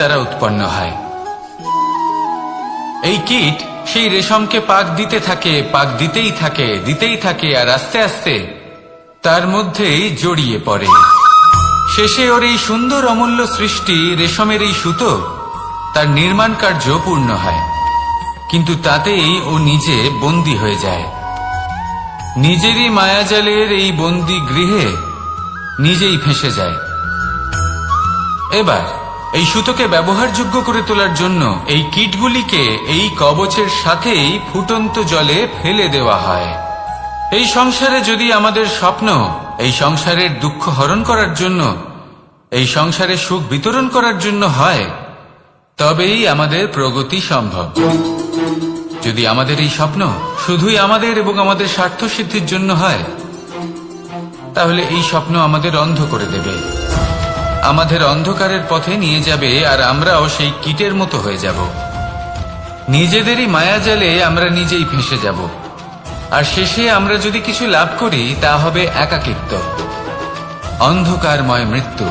দ্বারা উৎপন্ন হয়। এই কীট সেই রেশমকে পাক দিতে থাকে, পাক দিতেই থাকে আর আস্তে আস্তে তার মধ্যেই জড়িয়ে পড়ে। শেষে ওর এই সুন্দর অমূল্য সৃষ্টি রেশমের এই সুতো তার নির্মাণ কার্য পূর্ণ হয়, কিন্তু তাতেই ও নিজে বন্দী হয়ে যায়। নিজেরই মায়াজালের এই বন্দী গৃহে নিজেই ফেঁসে যায়। এবার এই সুতোকে ব্যবহারযোগ্য করে তোলার জন্য এই কীটগুলিকে এই কবচের সাথেই ফুটন্ত জলে ফেলে দেওয়া হয়। এই সংসারে যদি আমাদের স্বপ্ন এই সংসারের দুঃখ হরণ করার জন্য, এই সংসারে সুখ বিতরণ করার জন্য হয়, তবেই আমাদের প্রগতি সম্ভব। যদি আমাদের এই স্বপ্ন শুধুই আমাদের এবং আমাদের স্বার্থ সিদ্ধির জন্য হয়, তাহলে এই স্বপ্ন আমাদের অন্ধ করে দেবে, আমাদের অন্ধকারের পথে নিয়ে যাবে, আর আমরাও সেই কীটের মতো হয়ে যাব। নিজেদেরই মায়াজালে আমরা নিজেই ফেঁসে যাব, আর শেষে আমরা যদি কিছু লাভ করি তা হবে একাকিত্ব, অন্ধকারময় মৃত্যু।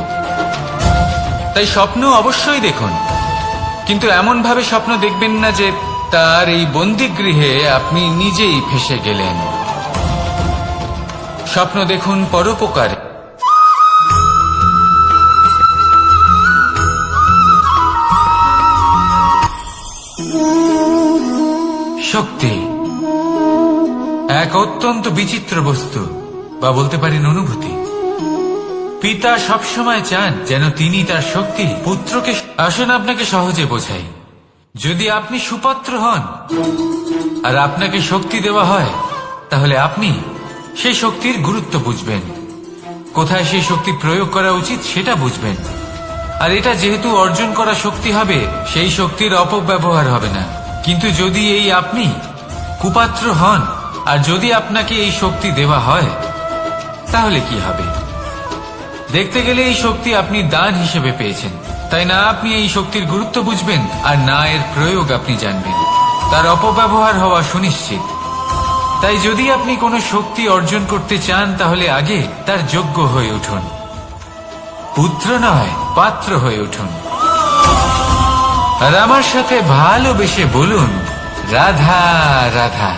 তাই স্বপ্ন অবশ্যই দেখুন, কিন্তু এমন ভাবে স্বপ্ন দেখবেন না যে তার এই বন্দিগৃহে আপনি নিজেই ফেঁসে গেলেন। স্বপ্ন দেখুন পরোপকারে। শক্তি এক অত্যন্ত বিচিত্র বস্তু, বা বলতে পারেন অনুভূতি। পিতা সবসময় চান যেন তিনি তার শক্তি পুত্রকে। আসুন আপনাকে সহজে বোঝাই। যদি আপনি সুপাত্র হন আর আপনাকে শক্তি দেওয়া হয়, তাহলে আপনি সেই শক্তির গুরুত্ব বুঝবেন, কোথায় সেই শক্তি প্রয়োগ করা উচিত সেটা বুঝবেন। আর এটা যেহেতু অর্জন করা শক্তি হবে, সেই শক্তির অপব্যবহার হবে না। কিন্তু যদি এই আপনি কুপাত্র হন আর যদি আপনাকে এই শক্তি দেওয়া হয়, তাহলে কি হবে? দেখতে গেলে এই শক্তি আপনি দান হিসেবে পেয়েছেন, তাই না আপনি এই শক্তির গুরুত্ব বুঝবেন, আর না এর প্রয়োগ আপনি জানবেন। তার অপব্যবহার হওয়া সুনিশ্চিত। তাই যদি আপনি কোনো শক্তি অর্জন করতে চান, তাহলে আগে তার যোগ্য হয়ে উঠুন, পুত্র নয় পাত্র হয়ে উঠুন। আর আমার সাথে ভালোবেসে বলুন, রাধা রাধা।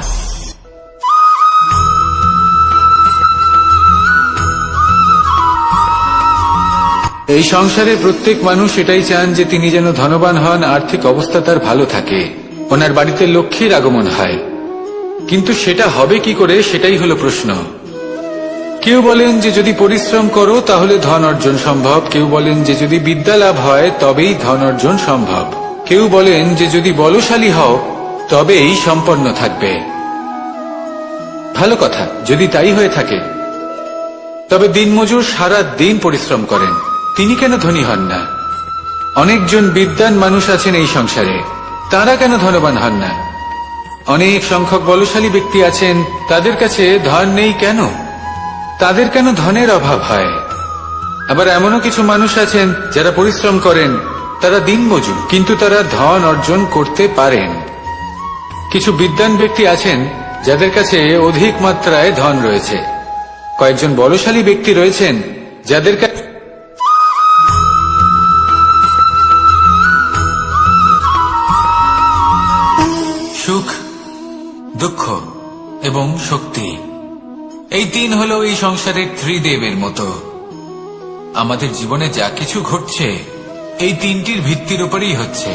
এই সংসারে প্রত্যেক মানুষ এটাই চান যে তিনি যেন ধনবান হন, আর্থিক অবস্থা তার ভালো থাকে, ওনার বাড়িতে লক্ষ্মীর আগমন হয়। কিন্তু সেটা হবে কি করে, সেটাই হলো প্রশ্ন। কেউ বলেন যে যদি পরিশ্রম করো তাহলে ধন অর্জন সম্ভব, কেউ বলেন যে যদি বিদ্যা লাভ হয় তবেই ধন অর্জন সম্ভব, কেউ বলেন যে যদি বলশালী হও তবেই সম্পন্ন থাকবে। ভালো কথা, যদি তাই হয়ে থাকে, তবে দিনমজুর সারা দিন পরিশ্রম করেন, তিনি কেন ধনী হন না? অনেকজন বিদ্বান মানুষ আছেন এই সংসারে, তারা কেন ধনবান হন না? অনেক সংখ্যক বলশালী ব্যক্তি আছেন, তাদের কাছে ধন নেই কেন? তাদের কেন ধনের অভাব হয়? আবার এমনও কিছু মানুষ আছেন যারা পরিশ্রম করেন, তারা দিনমজুর, কিন্তু তারা ধন অর্জন করতে পারেন। কিছু বিদ্বান ব্যক্তি আছেন যাদের কাছে অধিক মাত্রায় ধন রয়েছে, কয়েকজন বলশালী ব্যক্তি রয়েছেন যাদের কাছে সুখ, দুঃখ এবং শক্তি, এই তিন হলো এই সংসারের ত্রিদেবের মতো। আমাদের জীবনে যা কিছু ঘটছে এই তিনটির ভিত্তির উপরেই হচ্ছে।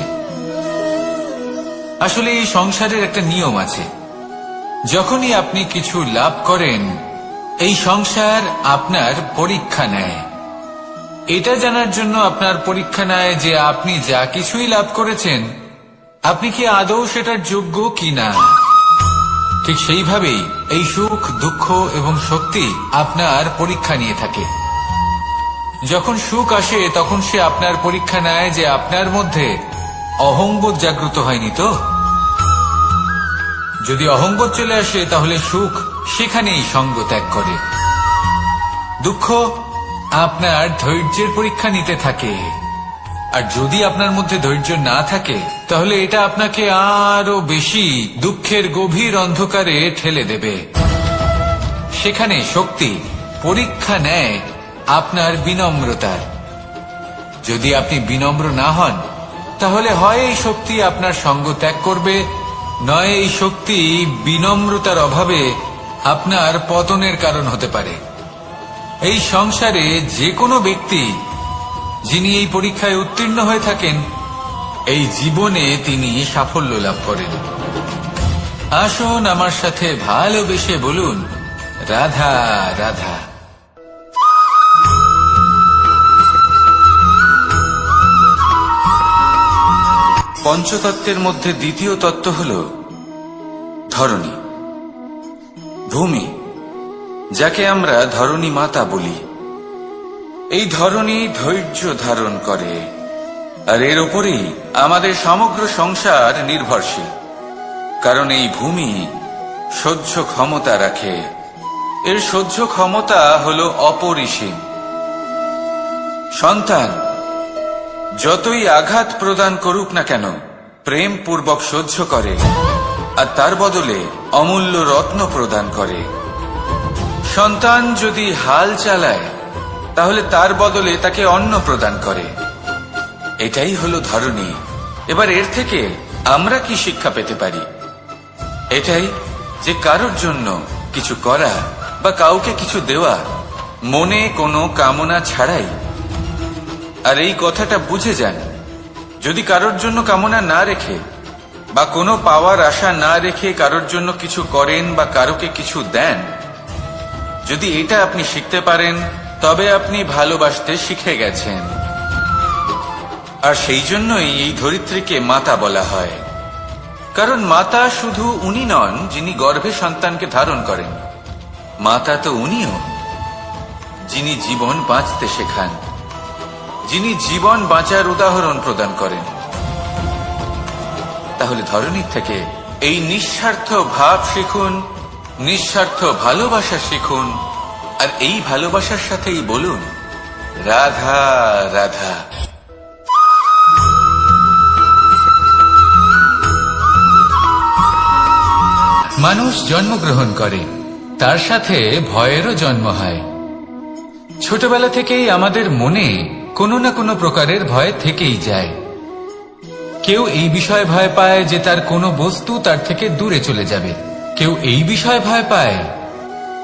আসলে এই সংসারের একটা নিয়ম আছে, যখনই আপনি কিছু লাভ করেন, এই সংসার আপনার পরীক্ষা নেয়। এটা জানার জন্য আপনার পরীক্ষা নেয় যে আপনি যা কিছুই লাভ করেছেন, আপনি কি আদৌ সেটার যোগ্য কিনা। ঠিক সেইভাবেই এই সুখ, দুঃখ এবং শক্তি আপনার পরীক্ষা নিয়ে থাকে। যখন সুখ আসে তখন সে আপনার পরীক্ষা নেয় যে আপনার মধ্যে অহংবোধ জাগ্রত হয়নি তো। যদি অহংবোধ চলে আসে তাহলে সুখ সেখানেই সঙ্গ ত্যাগ করে। দুঃখ আপনার ধৈর্যের পরীক্ষা নিতে থাকে, আর যদি আপনার মধ্যে ধৈর্য না থাকে তাহলে এটা আপনাকে আরো বেশি দুঃখের গভীর অন্ধকারে ঠেলে দেবে। সেখানে শক্তি পরীক্ষা নেয় আপনার বিনম্রতার। যদি আপনি বিনম্র না হন তাহলে হয় এই শক্তি আপনার সঙ্গ ত্যাগ করবে, নয় এই শক্তি বিনম্রতার অভাবে আপনার পতনের কারণ হতে পারে। এই সংসারে যে কোনো ব্যক্তি যিনি এই পরীক্ষায় উত্তীর্ণ হয়ে থাকেন, এই জীবনে তিনি সাফল্য লাভ করেন। আসুন আমার সাথে ভালোবেসে বলুন, রাধা রাধা। পঞ্চতত্ত্বের মধ্যে দ্বিতীয় তত্ত্ব হল ধরণী, ভূমি, যাকে আমরা ধরণী মাতা বলি। এই ধরণী ধৈর্য ধারণ করে, আর এর উপরেই আমাদের সমগ্র সংসার নির্ভরশীল। কারণ এই ভূমি সহ্য ক্ষমতা রাখে, এর সহ্য ক্ষমতা হল অপরিসীম। সন্তান যতই আঘাত প্রদান করুক না কেন, প্রেম পূর্বক সহ্য করে, আর তার বদলে অমূল্য রত্ন প্রদান করে। সন্তান যদি হাল চালায়, তাহলে তার বদলে তাকে অন্ন প্রদান করে। এটাই হলো ধরণী। এবার এর থেকে আমরা কি শিক্ষা পেতে পারি? এটাই যে কারোর জন্য কিছু করা বা কাউকে কিছু দেওয়া মনে কোনো কামনা ছাড়াই। আর এই কথাটা বুঝে যান, যদি কারোর জন্য কামনা না রেখে বা কোনো পাওয়ার আশা না রেখে কারোর জন্য কিছু করেন বা কারোকে কিছু দেন, যদি এটা আপনি শিখতে পারেন, তবে আপনি ভালোবাসতে শিখে গেছেন। আর সেই জন্যই এই ধরিত্রীকে মাতা বলা হয়। কারণ মাতা শুধু উনি নন যিনি গর্ভে সন্তানকে ধারণ করেন, মাতা তো উনিও যিনি জীবন বাঁচতে শেখান, যিনি জীবন বাঁচার উদাহরণ প্রদান করেন। তাহলে ধরণীর থেকে এই নিঃস্বার্থ ভাব শিখুন, নিঃস্বার্থ ভালোবাসা শিখুন, আর এই ভালোবাসার সাথেই বলুন, রাধা রাধা। মানুষ জন্মগ্রহণ করে, তার সাথে ভয়েরও জন্ম হয়। ছোটবেলা থেকেই আমাদের মনে কোনো না কোনো প্রকারের ভয় থেকেই যায়। কেউ এই বিষয়ে ভয় পায় যে তার কোনো বস্তু তার থেকে দূরে চলে যাবে, কেউ এই বিষয়ে ভয় পায়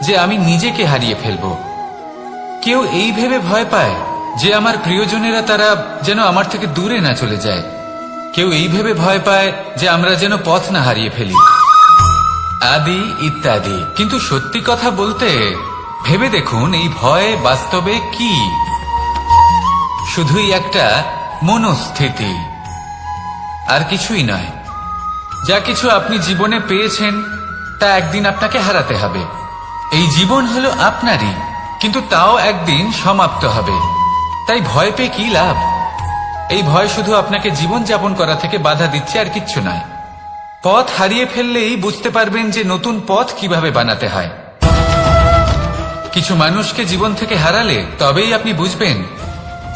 যে আমি নিজেকে হারিয়ে ফেলব, কেউ এই ভেবে ভয় পায় যে আমার প্রিয়জনেরা তারা যেন আমার থেকে দূরে না চলে যায়, কেউ এই ভেবে ভয় পায় যে আমরা যেন পথ না হারিয়ে ফেলি, আদি ইত্যাদি। কিন্তু সত্যি কথা বলতে, ভেবে দেখুন এই ভয় বাস্তবে কি? শুধুই একটা মনোস্থিতি, আর কিছুই নয়। যা কিছু আপনি জীবনে পেয়েছেন তা একদিন আপনাকে হারাতে হবে। এই জীবন হলো আপনারই, কিন্তু তাও একদিন সমাপ্ত হবে। তাই ভয় পেয়ে কি লাভ? এই ভয় শুধু আপনাকে জীবন যাপন করা থেকে বাধা দিচ্ছে, আর কিচ্ছু নয়। পথ হারিয়ে ফেললেই বুঝতে পারবেন যে নতুন পথ কিভাবে বানাতে হয়। কিছু মানুষকে জীবন থেকে হারালে তবেই আপনি বুঝবেন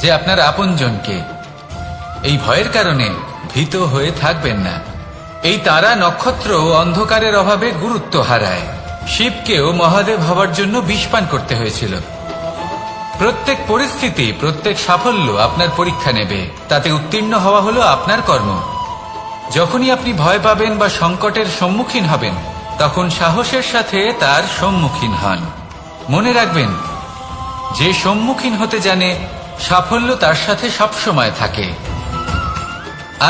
যে আপনার আপনজনকে। এই ভয়ের কারণে ভীত হয়ে থাকবেন না। এই তারা নক্ষত্র অন্ধকারের অভাবে গুরুত্ব হারায়। শিবকেও মহাদেব হবার জন্য বিষ পান করতে হয়েছিল। প্রত্যেক পরিস্থিতি, প্রত্যেক সাফল্য আপনার পরীক্ষা নেবে, তাতে উত্তীর্ণ হওয়া হলো আপনার কর্ম। যখনই আপনি ভয় পাবেন বা সংকটের সম্মুখীন হবেন, তখন সাহসের সাথে তার সম্মুখীন হন। মনে রাখবেন, যে সম্মুখীন হতে জানে, সাফল্য তার সাথে সবসময় থাকে।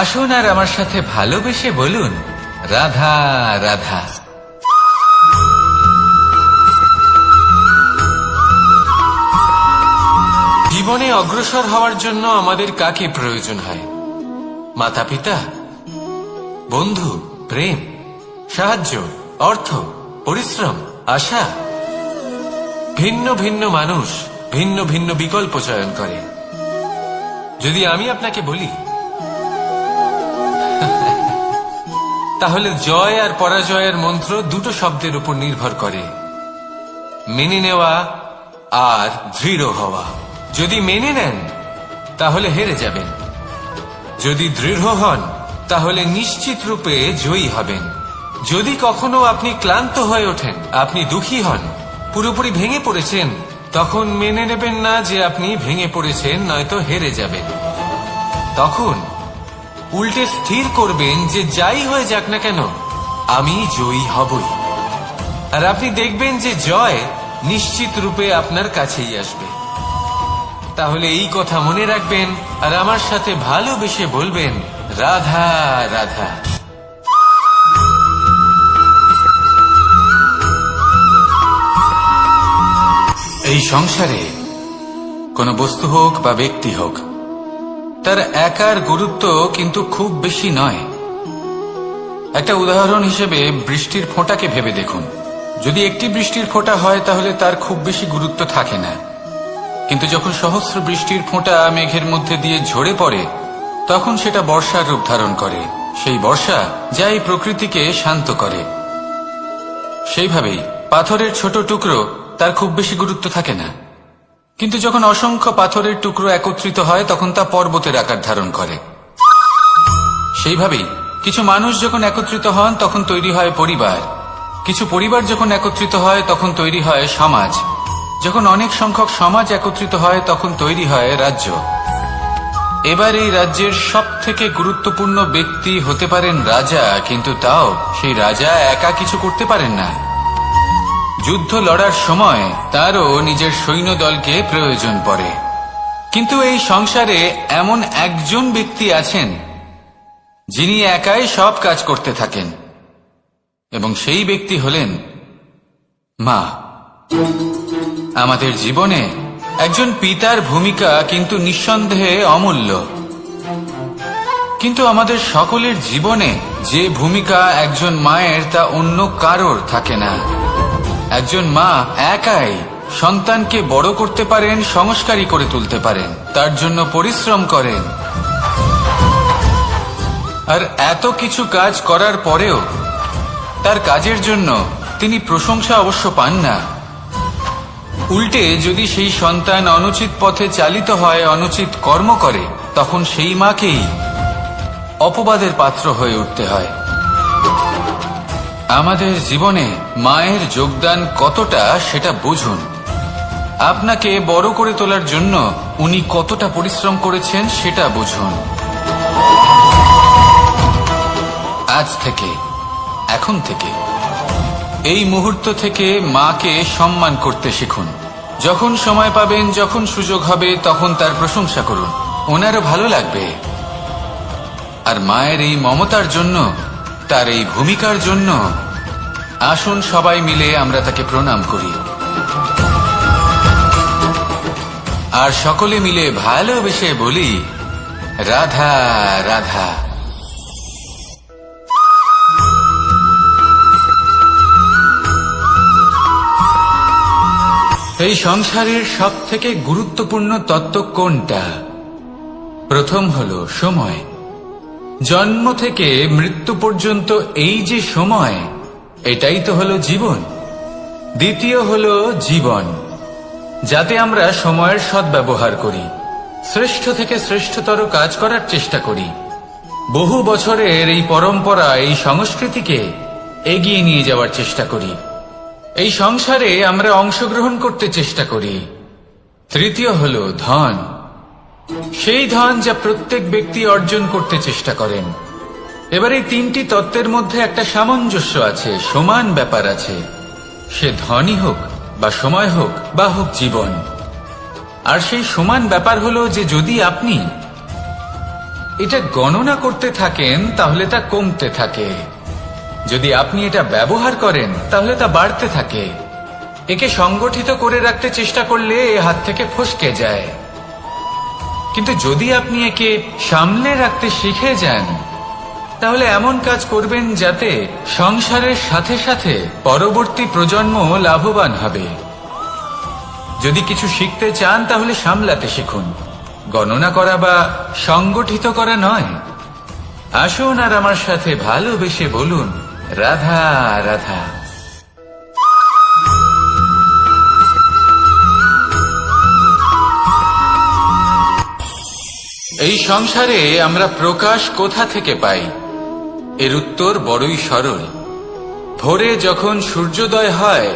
আসুন আর আমার সাথে ভালোবেসে বলুন, রাধা রাধা। জীবনে অগ্রসর হওয়ার জন্য আমাদের কাকে প্রয়োজন হয়? মাতা পিতা, বন্ধু, প্রেম, সাহায্য, অর্থ, পরিশ্রম, আশা। ভিন্ন ভিন্ন মানুষ ভিন্ন ভিন্ন বিকল্প চয়ন করে। যদি আমি আপনাকে বলি, তাহলে জয় আর পরাজয়ের মন্ত্র দুটো শব্দের উপর নির্ভর করে, মেনে নেওয়া আর দৃঢ় হওয়া। যদি মেনে নেন তাহলে হেরে যাবেন, যদি দৃঢ় হন তাহলে নিশ্চিত রূপে জয়ী হবেন। যদি কখনো আপনি ক্লান্ত হয়ে ওঠেন, আপনি দুঃখী হন, পুরোপুরি ভেঙে পড়েছেন, তখন মেনে নেবেন না যে আপনি ভেঙে পড়েছেন, নয়তো হেরে যাবেন। তখন উল্টে স্থির করবেন যে যাই হয়ে যাক না কেন আমি জয়ী হবই। আর আপনি দেখবেন যে জয় নিশ্চিত রূপে আপনার কাছেই আসবে। তাহলে এই কথা মনে রাখবেন আর আমার সাথে ভালোবেসে বলবেন, রাধা রাধা। এই সংসারে কোনো বস্তু হোক বা ব্যক্তি হোক, তার একার গুরুত্ব কিন্তু খুব বেশি নয়। একটা উদাহরণ হিসেবে বৃষ্টির ফোঁটাকে ভেবে দেখুন। যদি একটি বৃষ্টির ফোঁটা হয় তাহলে তার খুব বেশি গুরুত্ব থাকে না, কিন্তু যখন সহস্র বৃষ্টির ফোঁটা মেঘের মধ্যে দিয়ে ঝরে পড়ে তখন সেটা বর্ষার রূপ ধারণ করে। সেই বর্ষা যা এই প্রকৃতিকে শান্ত করে। সেইভাবেই পাথরের ছোট টুকরো তার খুব বেশি গুরুত্ব থাকে না, কিন্তু যখন অসংখ্য পাথরের টুকরো একত্রিত হয় তখন তা পর্বতের আকার ধারণ করে। সেইভাবেই কিছু মানুষ যখন একত্রিত হন তখন তৈরি হয় পরিবার, কিছু পরিবার যখন একত্রিত হয় তখন তৈরি হয় সমাজ, যখন অনেক সংখ্যক সমাজ একত্রিত হয় তখন তৈরি হয় রাজ্য। এবার এই রাজ্যের সব থেকে গুরুত্বপূর্ণ ব্যক্তি হতে পারেন রাজা, কিন্তু তাও সেই রাজা একা কিছু করতে পারেন না। যুদ্ধ লড়ার সময় তারও নিজের সৈন্যদলকে প্রয়োজন পড়ে। কিন্তু এই সংসারে এমন একজন ব্যক্তি আছেন যিনি একাই সব কাজ করতে থাকেন, এবং সেই ব্যক্তি হলেন মা। আমাদের জীবনে একজন পিতার ভূমিকা কিন্তু নিঃসন্দেহে অমূল্য, কিন্তু আমাদের সকলের জীবনে যে ভূমিকা একজন মায়ের তা অন্য কারোর থাকে না। একজন মা একাই সন্তানকে বড় করতে পারেন, সংস্কারী করে তুলতে পারেন, তার জন্য পরিশ্রম করেন। আর এত কিছু কাজ করার পরেও তার কাজের জন্য তিনি প্রশংসা অবশ্য পান না। উল্টে যদি সেই সন্তান অনুচিত পথে চালিত হয়, অনুচিত কর্ম করে, তখন সেই মাকেই অপবাদের পাত্র হয়ে উঠতে হয়। আমাদের জীবনে মায়ের যোগদান কতটা সেটা বুঝুন। আপনাকে বড় করে তোলার জন্য উনি কতটা পরিশ্রম করেছেন সেটা বুঝুন। আজ থেকে, এখন থেকে, এই মুহূর্ত থেকে মাকে সম্মান করতে শিখুন। যখন সময় পাবেন, যখন সুযোগ হবে, তখন তার প্রশংসা করুন, ওনারও ভালো লাগবে। আর মায়ের এই মমতার জন্য, তার এই ভূমিকার জন্য আসুন সবাই মিলে আমরা তাকে প্রণাম করি, আর সকলে মিলে ভালোবেসে বলি, রাধা রাধা। এই সংসারের সব থেকে গুরুত্বপূর্ণ তত্ত্ব কোনটা? প্রথম হলো সময়। জন্ম থেকে মৃত্যু পর্যন্ত এই যে সময়, এটাই তো হলো জীবন। দ্বিতীয় হলো জীবন, যাতে আমরা সময়ের সদ্ব্যবহার করি, শ্রেষ্ঠ থেকে শ্রেষ্ঠতর কাজ করার চেষ্টা করি। বহু বছরের এই পরম্পরা, এই সংস্কৃতিকে এগিয়ে নিয়ে যাওয়ার চেষ্টা করি। এই সংসারে আমরা অংশগ্রহণ করতে চেষ্টা করি। তৃতীয় হলো ধন, সেই ধন যা প্রত্যেক ব্যক্তি অর্জন করতে চেষ্টা করেন। এবার এই তিনটি তত্ত্বের মধ্যে একটা সামঞ্জস্য আছে, সমান ব্যাপার আছে। সে ধনই হোক বা সময় হোক বা হোক জীবন। আর সেই সমান ব্যাপার হলো যে যদি আপনি এটা গণনা করতে থাকেন তাহলে তা কমতে থাকে, যদি আপনি এটা ব্যবহার করেন তাহলে তা বাড়তে থাকে। একে সংগঠিত করে রাখতে চেষ্টা করলে এ হাত থেকে ফসকে যায়, কিন্তু যদি আপনি একে সামলে রাখতে শিখে যান তাহলে এমন কাজ করবেন যাতে সংসারের সাথে সাথে পরবর্তী প্রজন্ম লাভবান হবে। যদি কিছু শিখতে চান তাহলে সামলাতে শিখুন, গণনা করা বা সংগঠিত করা নয়। আসুন আর আমার সাথে ভালোবেসে বলুন, রাধা রাধা। এই সংসারে আমরা প্রকাশ কোথা থেকে পাই? এর উত্তর বড়ই সরল। ভোরে যখন সূর্যোদয় হয়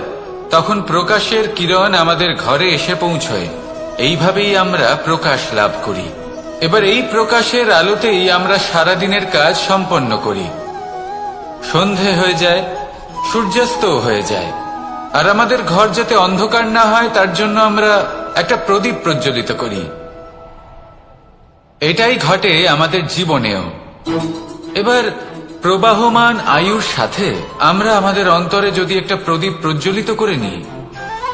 তখন প্রকাশের কিরণ আমাদের ঘরে এসে পৌঁছয়। এইভাবেই আমরা প্রকাশ লাভ করি। এবার এই প্রকাশের আলোতেই আমরা সারাদিনের কাজ সম্পন্ন করি। সন্ধে হয়ে যায়, সূর্যাস্ত হয়ে যায়, আর আমাদের ঘর যাতে অন্ধকার না হয় তার জন্য আমরা একটা প্রদীপ প্রজ্বলিত করি। এটাই ঘটে আমাদের জীবনেও। এবার প্রবাহমান আয়ুর সাথে আমরা আমাদের অন্তরে যদি একটা প্রদীপ প্রজ্বলিত করে নিই,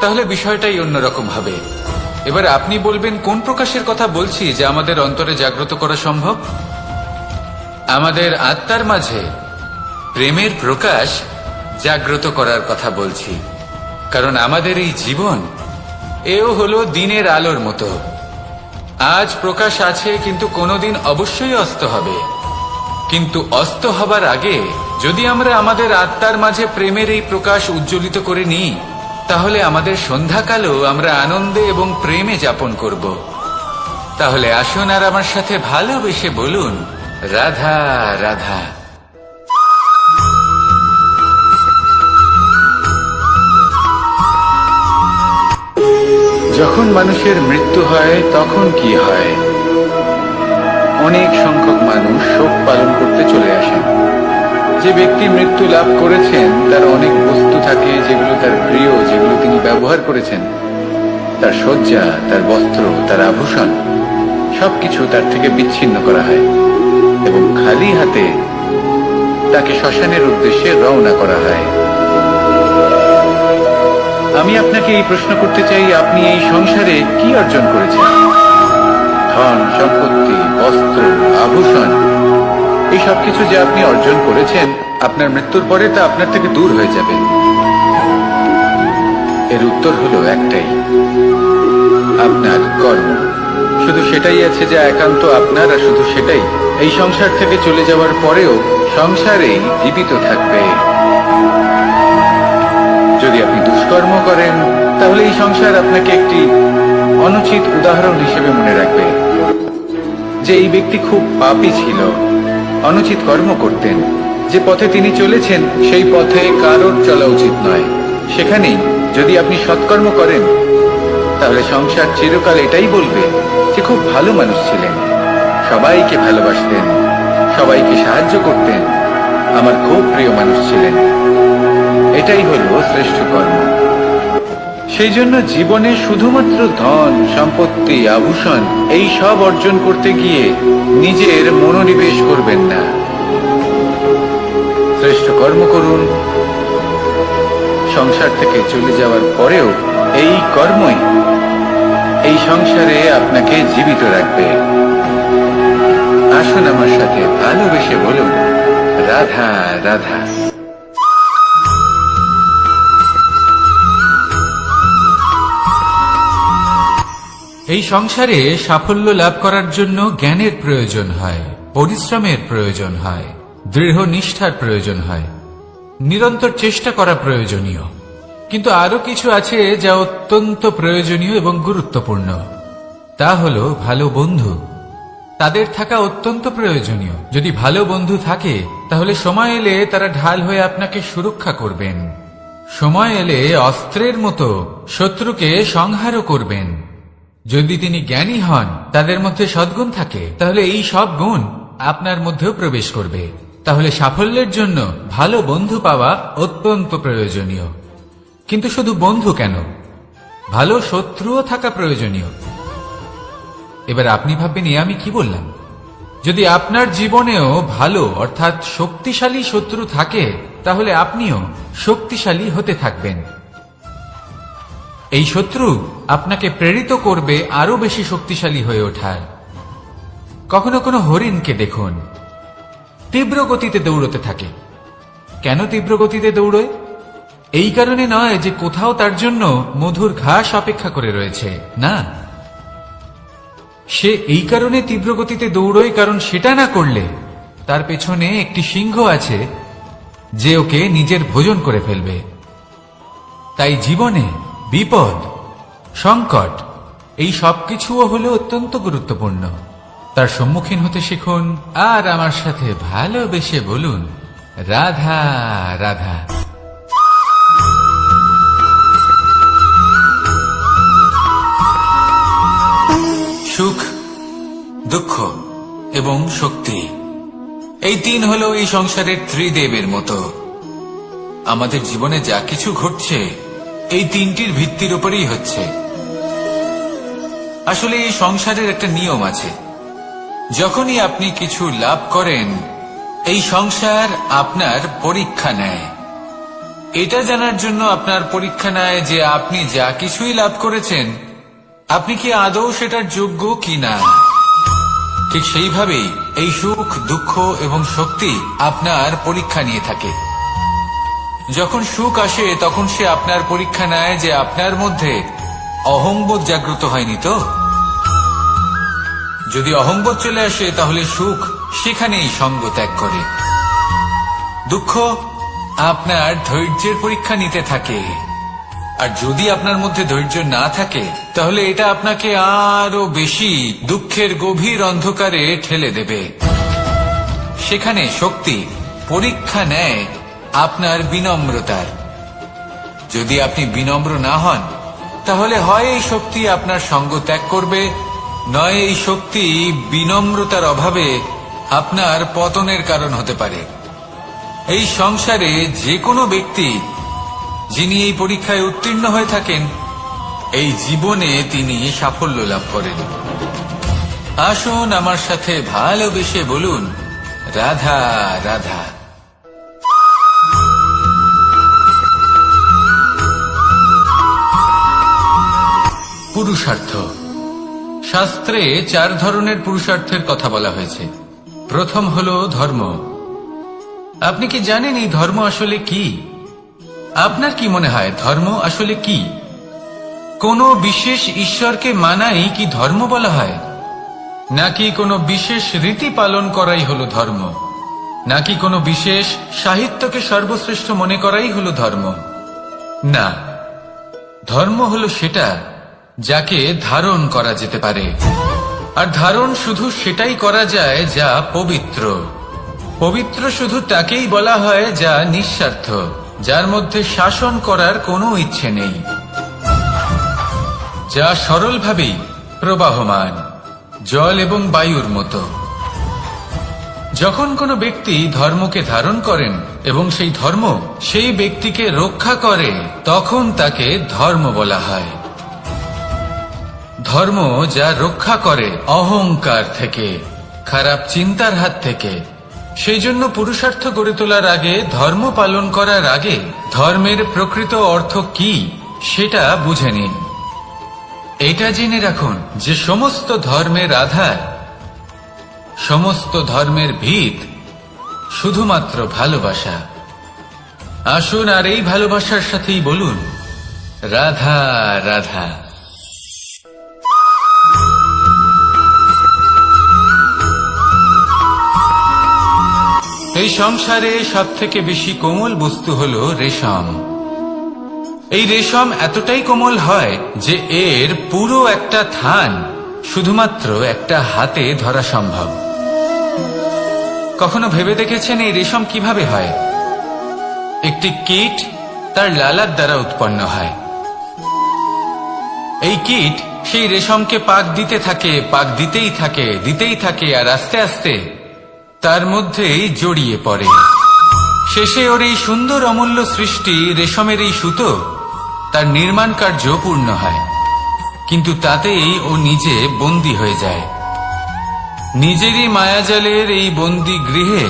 তাহলে বিষয়টাই অন্যরকম হবে। এবার আপনি বলবেন কোন প্রকাশের কথা বলছি যা আমাদের অন্তরে জাগ্রত করা সম্ভব? আমাদের আত্মার মাঝে প্রেমের প্রকাশ জাগ্রত করার কথা বলছি। কারণ আমাদের এই জীবন এও হলো দিনের আলোর মতো। আজ প্রকাশ আছে, কিন্তু কোনোদিন অবশ্যই অস্ত হবে। কিন্তু অস্ত হবার আগে যদি আমরা আমাদের আত্মার মাঝে প্রেমের এই প্রকাশ উজ্জ্বলিত করে নিই, তাহলে আমাদের সন্ধ্যাকালও আমরা আনন্দে এবং প্রেমে যাপন করব। তাহলে আসুন আর আমার সাথে ভালোবেসে বলুন, রাধা রাধা। যখন মানুষের মৃত্যু হয় তখন কি হয়? অনেক সংখ্যক মানুষ শোক পালন করতে চলে আসেন। যে ব্যক্তি মৃত্যু লাভ করেছেন তার অনেক বস্তু থাকে যেগুলো তার প্রিয়, যেগুলো তিনি ব্যবহার করেছেন। তার শয্যা, তার বস্ত্র, তার আভূষণ সবকিছু তার থেকে বিচ্ছিন্ন করা হয় এবং খালি হাতে তাকে শ্মশানের উদ্দেশ্যে রওনা করা হয়। আমি আপনাকে এই প্রশ্ন করতে চাই, আপনি এই সংসারে কি অর্জন করেছেন? ধন সম্পত্তি, বস্ত্র, আভূষণ, এই সবকিছু যে আপনি অর্জন করেছেন, আপনার মৃত্যুর পরে তা আপনার থেকে দূর হয়ে যাবে। এর উত্তর হলো একটাই, আপনার কর্ম। শুধু সেটাই আছে যা একান্ত আপনার, আর শুধু সেটাই এই সংসার থেকে চলে যাওয়ার পরেও সংসারেই জীবিত থাকবে। যদি আপনি দুষ্কর্ম করেন, তাহলে এই সংসার আপনাকে একটি অনুচিত উদাহরণ হিসেবে মনে রাখবে যে এই ব্যক্তি খুব পাপী ছিল, অনুচিত কর্ম করতেন। যে পথে তিনি চলেছেন সেই পথে কারোর চলা উচিত নয়। সেখানেই যদি আপনি সৎকর্ম করেন, তাহলে সংসার চিরকাল এটাই বলবে যে খুব ভালো মানুষ ছিলেন, সবাইকে ভালোবাসতেন, সবাইকে সাহায্য করতেন, আমার খুব প্রিয় মানুষ ছিলেন। এটাই হলো শ্রেষ্ঠ কর্ম। সেই জন্য জীবনে শুধুমাত্র ধন সম্পত্তি, আভূষণ এই সব অর্জন করতে গিয়ে নিজের মনোনিবেশ করবেন না। শ্রেষ্ঠ কর্ম করুন। সংসার থেকে চলে যাওয়ার পরেও এই কর্মই এই সংসারে আপনাকে জীবিত রাখবে। আসুন আমার সাথে ভালোবেসে বলুন, রাধা রাধা। এই সংসারে সাফল্য লাভ করার জন্য জ্ঞানের প্রয়োজন হয়, পরিশ্রমের প্রয়োজন হয়, দৃঢ় নিষ্ঠার প্রয়োজন হয়, নিরন্তর চেষ্টা করা প্রয়োজনীয়। কিন্তু আরো কিছু আছে যা অত্যন্ত প্রয়োজনীয় এবং গুরুত্বপূর্ণ। তা হলো ভালো বন্ধু। তাদের থাকা অত্যন্ত প্রয়োজনীয়। যদি ভালো বন্ধু থাকে, তাহলে সময় এলে তারা ঢাল হয়ে আপনাকে সুরক্ষা করবেন। সময় এলে অস্ত্রের মতো শত্রুকে সংহারও করবেন। যদি তিনি জ্ঞানী হন, তাদের মধ্যে সদ্গুণ থাকে, তাহলে এই সব গুণ আপনার মধ্যেও প্রবেশ করবে। তাহলে সাফল্যের জন্য ভালো বন্ধু পাওয়া অত্যন্ত প্রয়োজনীয়। কিন্তু শুধু বন্ধু কেন, ভালো শত্রুও থাকা প্রয়োজনীয়। এবার আপনি ভাববেন, আমি কি বললাম? যদি আপনার জীবনেও ভালো অর্থাৎ শক্তিশালী শত্রু থাকে, তাহলে আপনিও শক্তিশালী হতে থাকবেন। এই শত্রু আপনাকে প্রেরিত করবে আরো বেশি শক্তিশালী হয়ে ওঠার। কখনো কোনো হরিণকে দেখুন, তীব্র গতিতে দৌড়তে থাকে। কেন তীব্র গতিতে দৌড়য়? এই কারণে নয় যে কোথাও তার জন্য মধুর ঘাস অপেক্ষা করে রয়েছে, না। সে এই কারণে তীব্র গতিতে দৌড়য় কারণ সেটা না করলে তার পেছনে একটি সিংহ আছে যে ওকে নিজের ভোজন করে ফেলবে। তাই জীবনে বিপদ, সংকট এই সবকিছুও হলো অত্যন্ত গুরুত্বপূর্ণ। তার সম্মুখীন হতে শিখুন আর আমার সাথে ভালোবেসে বলুন, রাধা রাধা। সুখ দুঃখ এবং শক্তি। এই তিন হলো এই সংসারের ত্রিদেবের মতো। আমাদের জীবনে যা কিছু ঘটছে এই তিনটির ভিত্তির উপরেই হচ্ছে। আসলে এই সংসারের একটা নিয়ম আছে, যখনই আপনি কিছু লাভ করেন এই সংসার আপনার পরীক্ষা নেয়। এটা জানার জন্য আপনার পরীক্ষা নেয় যে আপনি যা কিছুই লাভ করেছেন আপনি কি আদৌ সেটার যোগ্য কিনা। ঠিক সেইভাবেই এই সুখ, দুঃখ এবং শক্তি আপনার পরীক্ষা নিয়ে থাকে। যখন সুখ আসে তখন সে আপনার পরীক্ষা নেয় যে আপনার মধ্যে অহংবোধ জাগ্রত হয়নি তো। যদি অহংবোধ চলে আসে তাহলে সুখ সেখানেই সঙ্গ ত্যাগ করে। দুঃখ আপনার ধৈর্যের পরীক্ষা নিতে থাকে, আর যদি আপনার মধ্যে ধৈর্য না থাকে তাহলে এটা আপনাকে আরো বেশি দুঃখের গভীর অন্ধকারে ঠেলে দেবে। সেখানে শক্তি পরীক্ষা নেয় আপনার বিনম্রতার। যদি আপনি বিনম্র না হন তাহলে হয় এই শক্তি আপনার সঙ্গ ত্যাগ করবে, নয় এই শক্তি বিনম্রতার অভাবে আপনার পতনের কারণ হতে পারে। এই সংসারে যে কোনো ব্যক্তি যিনি এই পরীক্ষায় উত্তীর্ণ হয়ে থাকেন এই জীবনে তিনি সাফল্য লাভ করেন। আসুন আমার সাথে ভালোবেসে বলুন, রাধা রাধা। পুরুষার্থ। শাস্ত্রে 4 ধরনের পুরুষার্থের কথা বলা হয়েছে। প্রথম হলো ধর্ম। আপনি কি জানেন এই ধর্ম আসলে কি? আপনার কি মনে হয় ধর্ম আসলে কি? কোন বিশেষ ঈশ্বরকে মানাই কি ধর্ম বলা হয়, নাকি কোনো বিশেষ রীতি পালন করাই হলো ধর্ম, নাকি কোনো বিশেষ সাহিত্যকে সর্বশ্রেষ্ঠ মনে করাই হলো ধর্ম? না, ধর্ম হলো সেটা যাকে ধারণ করা যেতে পারে, আর ধারণ শুধু সেটাই করা যায় যা পবিত্র। পবিত্র শুধু তাকেই বলা হয় যা নিঃস্বার্থ, যার মধ্যে শাসন করার কোনো ইচ্ছে নেই, যা সরলভাবেই প্রবাহমান, জল এবং বায়ুর মতো। যখন কোনো ব্যক্তি ধর্মকে ধারণ করেন এবং সেই ধর্ম সেই ব্যক্তিকে রক্ষা করে তখন তাকে ধর্ম বলা হয়। ধর্ম যা রক্ষা করে অহংকার থেকে, খারাপ চিন্তার হাত থেকে। সেই জন্য পুরুষার্থ গড়ে তোলার আগে, ধর্ম পালন করার আগে ধর্মের প্রকৃত অর্থ কি সেটা বুঝে নিন। এটা জেনে রাখুন যে সমস্ত ধর্মের আধার, সমস্ত ধর্মের ভিত শুধুমাত্র ভালোবাসা। আসুন আর এই ভালোবাসার সাথেই বলুন, রাধা রাধা। এই সংসারে সবথেকে বেশি কোমল বস্তু হলো রেশম। এই রেশম এতটাই কোমল হয় যে এর পুরো একটা থান শুধুমাত্র একটা হাতে ধরা সম্ভব। কখনো ভেবে দেখেছেন এই রেশম কিভাবে হয়? একটি কীট তার লালার দ্বারা উৎপন্ন হয়। এই কীট সেই রেশমকে পাক দিতে থাকে, পাক দিতেই থাকে, দিতেই থাকে, আর আস্তে আস্তে তার মধ্যেই জড়িয়ে পড়ে। শেষে ওর এই সুন্দর অমূল্য সৃষ্টি রেশমের এই সুতো তার নির্মাণ কার্য পূর্ণ হয়, কিন্তু তাতেই ও নিজে বন্দী হয়ে যায়। নিজেরই মায়াজালের এই বন্দী গৃহে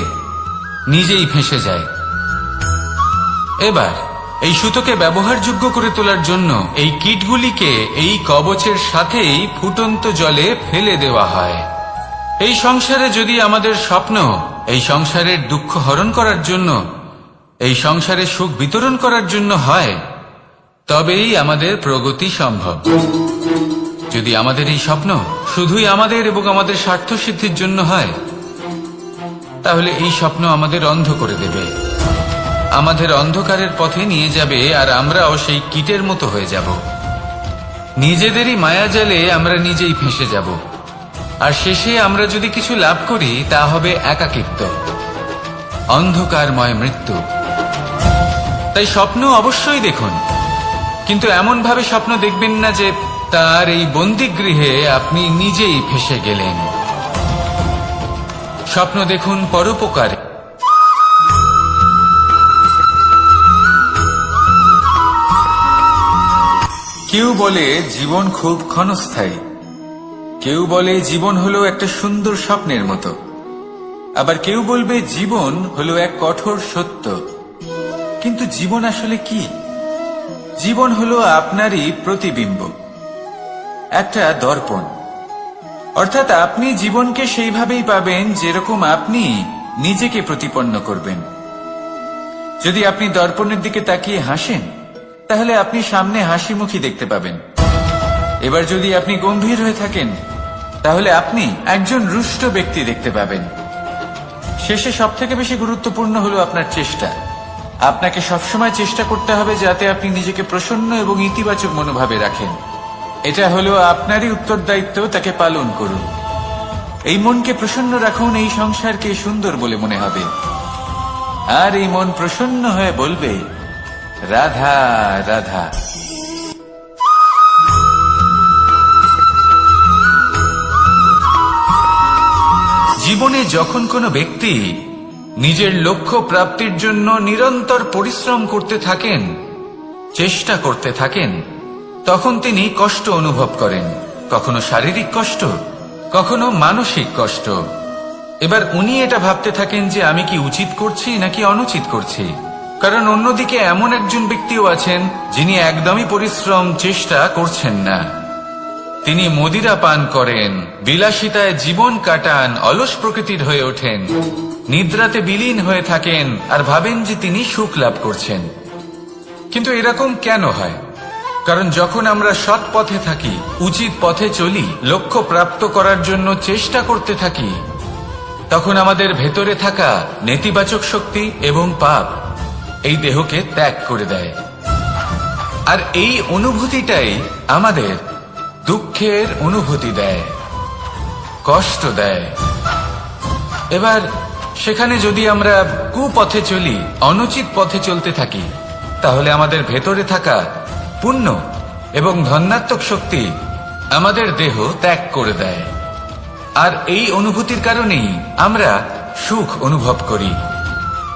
নিজেই ফেঁসে যায়। এবার এই সুতোকে ব্যবহারযোগ্য করে তোলার জন্য এই কীটগুলিকে এই কবচের সাথেই ফুটন্ত জলে ফেলে দেওয়া হয়। এই সংসারে যদি আমাদের স্বপ্ন এই সংসারের দুঃখ হরণ করার জন্য, এই সংসারে সুখ বিতরণ করার জন্য হয়, তবেই আমাদের প্রগতি সম্ভব। যদি আমাদের এই স্বপ্ন শুধুই আমাদের এবং আমাদের স্বার্থ সিদ্ধির জন্য হয়, তাহলে এই স্বপ্ন আমাদের অন্ধ করে দেবে, আমাদের অন্ধকারের পথে নিয়ে যাবে, আর আমরাও সেই কীটের মতো হয়ে যাব। নিজেদেরই মায়াজালে আমরা নিজেই ফেঁসে যাব, আর শেষে আমরা যদি কিছু লাভ করি তা হবে একাকিত্ব, অন্ধকারময় মৃত্যু। তাই স্বপ্ন অবশ্যই দেখুন, কিন্তু এমন ভাবে স্বপ্ন দেখবেন না যে তার এই বন্দিগৃহে আপনি নিজেই ফেঁসে গেলেন। স্বপ্ন দেখুন পরোপকারে। কেউ বলে জীবন খুব ক্ষণস্থায়ী, কেউ বলে জীবন হলো একটা সুন্দর স্বপ্নের মতো, আবার কেউ বলবে জীবন হলো এক কঠোর সত্য। কিন্তু জীবন আসলে কি? জীবন হলো আপনারই প্রতিবিম্ব, একটা দর্পণ। অর্থাৎ আপনি জীবনকে সেইভাবেই পাবেন যেরকম আপনি নিজেকে প্রতিপন্ন করবেন। যদি আপনি দর্পণের দিকে তাকিয়ে হাসেন, তাহলে আপনি সামনে হাসি মুখী দেখতে পাবেন। এবার যদি আপনি গম্ভীর হয়ে থাকেন, তাহলে আপনি একজন রুষ্ট ব্যক্তি দেখতে পাবেন। শেষে সবথেকে বেশি গুরুত্বপূর্ণ হলো আপনার চেষ্টা। আপনাকে সবসময় চেষ্টা করতে হবে যাতে আপনি নিজেকে প্রসন্ন এবং ইতিবাচক মনোভাবে রাখেন। এটা হলো আপনারই উত্তরদায়িত্ব, তাকে পালন করুন। এই মনকে প্রসন্ন রাখুন, এই সংসারকে সুন্দর বলে মনে হবে। আর এই মন প্রসন্ন হয়ে বলবে, রাধা রাধা। জীবনে যখন কোনো ব্যক্তি নিজের লক্ষ্য প্রাপ্তির জন্য নিরন্তর পরিশ্রম করতে থাকেন, চেষ্টা করতে থাকেন, তখন তিনি কষ্ট অনুভব করেন। কখনো শারীরিক কষ্ট, কখনো মানসিক কষ্ট। এবার উনি এটা ভাবতে থাকেন যে আমি কি উচিত করছি নাকি অনুচিত করছি। কারণ অন্যদিকে এমন একজন ব্যক্তিও আছেন যিনি একদমই পরিশ্রম চেষ্টা করছেন না। তিনি মদিরা পান করেন, বিলাসিতায় জীবন কাটান, অলস প্রকৃতির হয়ে ওঠেন, নিদ্রাতে বিলীন হয়ে থাকেন আর ভাবেন যে তিনি সুখ লাভ করছেন। কিন্তু এরকম কেন হয়? কারণ যখন আমরা সৎ পথে থাকি, উচিত পথে চলি, লক্ষ্য প্রাপ্ত করার জন্য চেষ্টা করতে থাকি, তখন আমাদের ভেতরে থাকা নেতিবাচক শক্তি এবং পাপ এই দেহকে ত্যাগ করে দেয়। আর এই অনুভূতিটাই আমাদের দুঃখের অনুভূতি দেয়, কষ্ট দেয়। এবার সেখানে যদি আমরা কুপথে চলি, অনুচিত পথে চলতে থাকি, তাহলে আমাদের ভেতরে থাকা পুণ্য এবং ধনাত্মক শক্তি আমাদের দেহ ত্যাগ করে দেয়। আর এই অনুভূতির কারণেই আমরা সুখ অনুভব করি।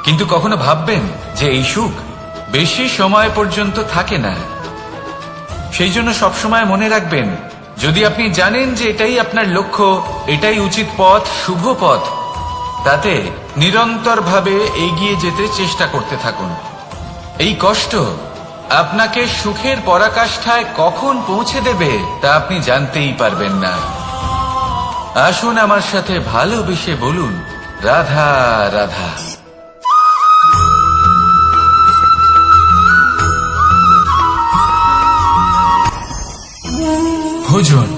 কিন্তু কখনো ভাববেন যে এই সুখ বেশি সময় পর্যন্ত থাকে না। সেই জন্য সবসময় মনে রাখবেন, যদি আপনি জানেন যে এটাই আপনার লক্ষ্য, এটাই উচিত পথ, শুভ পথ, তাতে নিরন্তরভাবে এগিয়ে যেতে চেষ্টা করতে থাকুন। এই কষ্ট আপনাকে সুখের পরাকাষ্ঠায় কখন পৌঁছে দেবে তা আপনি জানতেই পারবেন না। আসুন আমার সাথে ভালোবেসে বলুন, রাধা রাধা। ভোজন।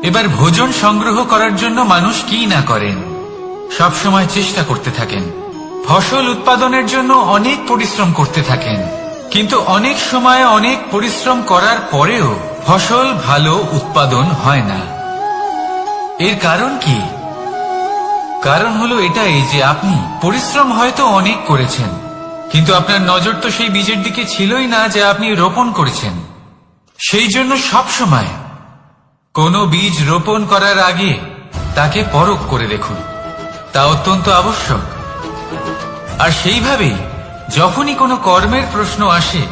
এবার ভোজন সংগ্রহ করার জন্য মানুষ কি না করেন, সব সময় চেষ্টা করতে থাকেন। ফসল উৎপাদনের জন্য অনেক পরিশ্রম করতে থাকেন, কিন্তু অনেক সময় অনেক পরিশ্রম করার পরেও ফসল ভালো উৎপাদন হয় না। এর কারণ কি? কারণ হলো এটাই যে আপনি পরিশ্রম হয়তো অনেক করেছেন, কিন্তু আপনার নজর তো সেই বীজের দিকে ছিলই না যা আপনি রোপণ করেছেন। সেই জন্য সব সময় কোনো বীজ রোপণ করার আগে তাকে পরখ করে দেখুন, তা অত্যন্ত আবশ্যক। আর সেইভাবেই যখনই কোনো কর্মের প্রশ্ন আসে,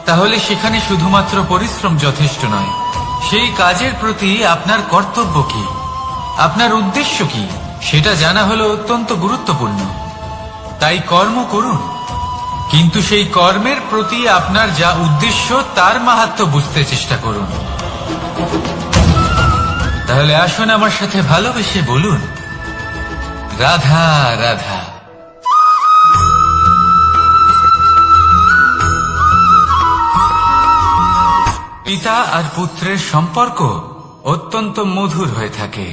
তাহলে সেখানে শুধুমাত্র পরিশ্রম যথেষ্ট নয়। সেই কাজের প্রতি আপনার কর্তব্য কি, আপনার উদ্দেশ্য কি, সেটা জানা হলো অত্যন্ত গুরুত্বপূর্ণ। তাই কর্ম করুন, কিন্তু সেই কর্মের প্রতি আপনার যা উদ্দেশ্য তার মাহাত্ম্য বুঝতে চেষ্টা করুন। তাহলে আসুন আমার সাথে ভালোবেসে বলুন, রাধা রাধা। পিতা আর পুত্রের সম্পর্ক অত্যন্ত মধুর হয়ে থাকে।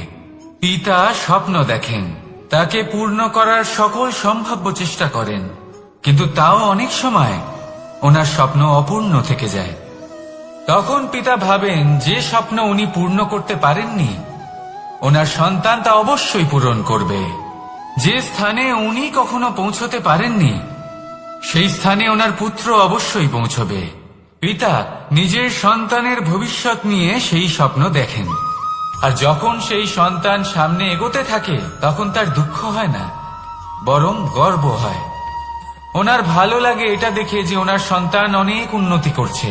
পিতা স্বপ্ন দেখেন, তাকে পূর্ণ করার সকল সম্ভাব্য চেষ্টা করেন, কিন্তু তাও অনেক সময় ওনার স্বপ্ন অপূর্ণ থেকে যায়। তখন পিতা ভাবেন যে স্বপ্ন উনি পূর্ণ করতে পারেননি, ওনার সন্তান তা অবশ্যই পূরণ করবে। যে স্থানে উনি কখনো পৌঁছতে পারেননি, সেই স্থানে ওনার পুত্র অবশ্যই পৌঁছবে। পিতা নিজের সন্তানের ভবিষ্যৎ নিয়ে সেই স্বপ্ন দেখেন, আর যখন সেই সন্তান সামনে এগোতে থাকে তখন তার দুঃখ হয় না, বরং গর্ব হয়। ওনার ভালো লাগে এটা দেখে যে ওনার সন্তান অনেক উন্নতি করছে।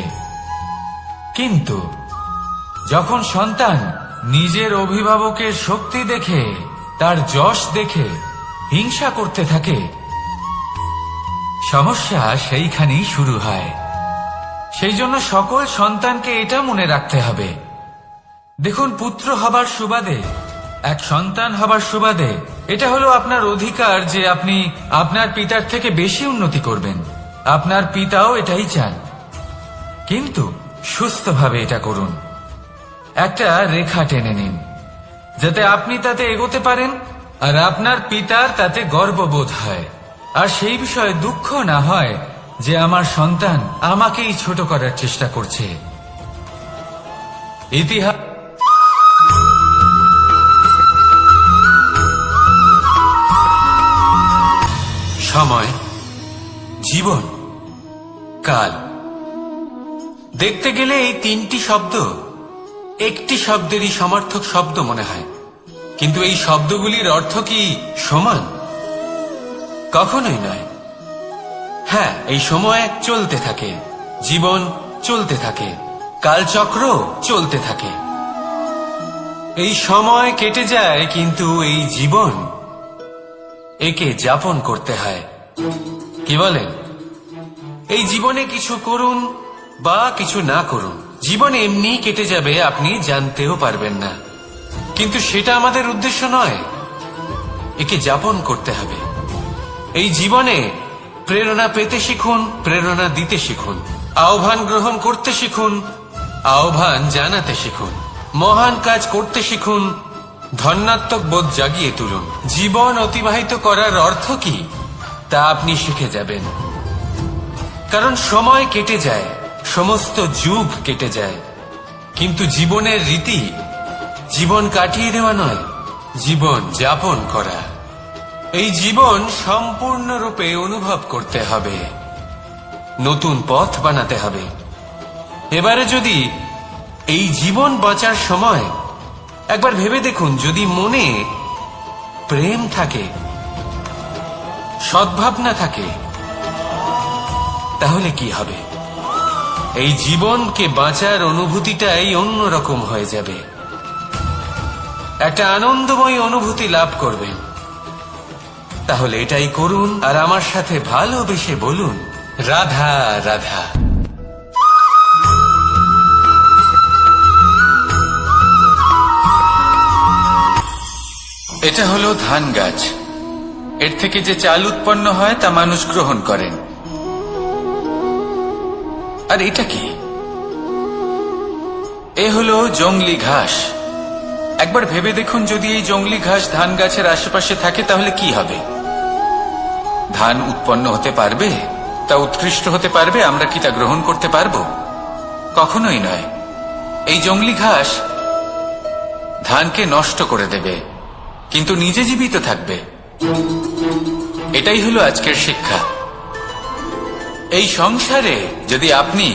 কিন্তু যখন সন্তান নিজের অভিভাবকের শক্তি দেখে, তার যশ দেখে হিংসা করতে থাকে, সমস্যা সেইখানেই শুরু হয়। সেই জন্য সকল সন্তানকে এটা মনে রাখতে হবে। দেখুন, পুত্র হবার সুবাদে, এক সন্তান হবার সুবাদে এটা হলো আপনার অধিকার যে আপনি আপনার পিতার থেকে বেশি উন্নতি করবেন। আপনার পিতাও এটাই চান, কিন্তু সুস্থভাবে এটা করুন। একটা রেখা টেনে নিন যাতে আপনি তাতে এগোতে পারেন আর আপনার পিতার তাতে গর্ববোধ হয়, আর সেই বিষয়ে দুঃখ না হয় যে আমার সন্তান আমাকেই ছোট করার চেষ্টা করছে। ইতিহাস সময়, জীবন, কাল। দেখতে গেলে এই তিনটি শব্দ একটি শব্দেরই সমার্থক শব্দ মনে হয়, কিন্তু এই শব্দগুলির অর্থ কি সমান? কখনোই নয়। হ্যাঁ, এই সময় চলতে থাকে, জীবন চলতে থাকে, কালচক্র চলতে থাকে। এই সময় কেটে যায়, কিন্তু এই জীবন, একে যাপন করতে হয়। কি বলেন? এই জীবনে কিছু করুন বা কিছু না করুন, জীবন এমনি কেটে যাবে, আপনি জানতেও পারবেন না। কিন্তু সেটা আমাদের উদ্দেশ্য নয়, একে যাপন করতে হবে। এই জীবনে প্রেরণা পেতে শিখুন, প্রেরণা দিতে শিখুন, আহ্বান গ্রহণ করতে শিখুন, আহ্বান জানাতে শিখুন, মহান কাজ করতে শিখুন, ধন্যাত্মক বোধ জাগিয়ে তুলুন। জীবন অতিবাহিত করার অর্থ কি তা আপনি শিখে যাবেন। কারণ সময় কেটে যায়, সমস্ত যুগ কেটে যায়, কিন্তু জীবনের রীতি জীবন কাটিয়ে দেওয়া নয়, জীবন যাপন করা। এই জীবন সম্পূর্ণরূপে অনুভব করতে হবে, নতুন পথ বানাতে হবে। এবারে যদি এই জীবন বাঁচার সময় একবার ভেবে দেখুন, যদি মনে প্রেম থাকে, সদ্ভাবনা থাকে, তাহলে কি হবে? এই জীবনকে বাঁচার অনুভূতিটাই অন্যরকম হয়ে যাবে, একটা আনন্দময় অনুভূতি লাভ করবেন। তাহলে এটাই করুন আর আমার সাথে ভালোবেসে বলুন, রাধা রাধা। এটা হলো ধান গাছ। এর থেকে যে চাল উৎপন্ন হয় তা মানুষ গ্রহণ করেন। আর এটা কি? এ হলো জংলি ঘাস। একবার ভেবে দেখুন, যদি এই জংলি ঘাস ধান গাছের আশেপাশে থাকে তাহলে কি হবে? ধান উৎপন্ন হতে পারবে? তা উৎকৃষ্ট হতে পারবে? আমরা কি তা গ্রহণ করতে পারবো? কখনোই নয়। এই জংলি ঘাস ধানকে নষ্ট করে দেবে, কিন্তু নিজে জীবিত থাকবে। এটাই হলো আজকের শিক্ষা। এই সংসারে যদি আপনি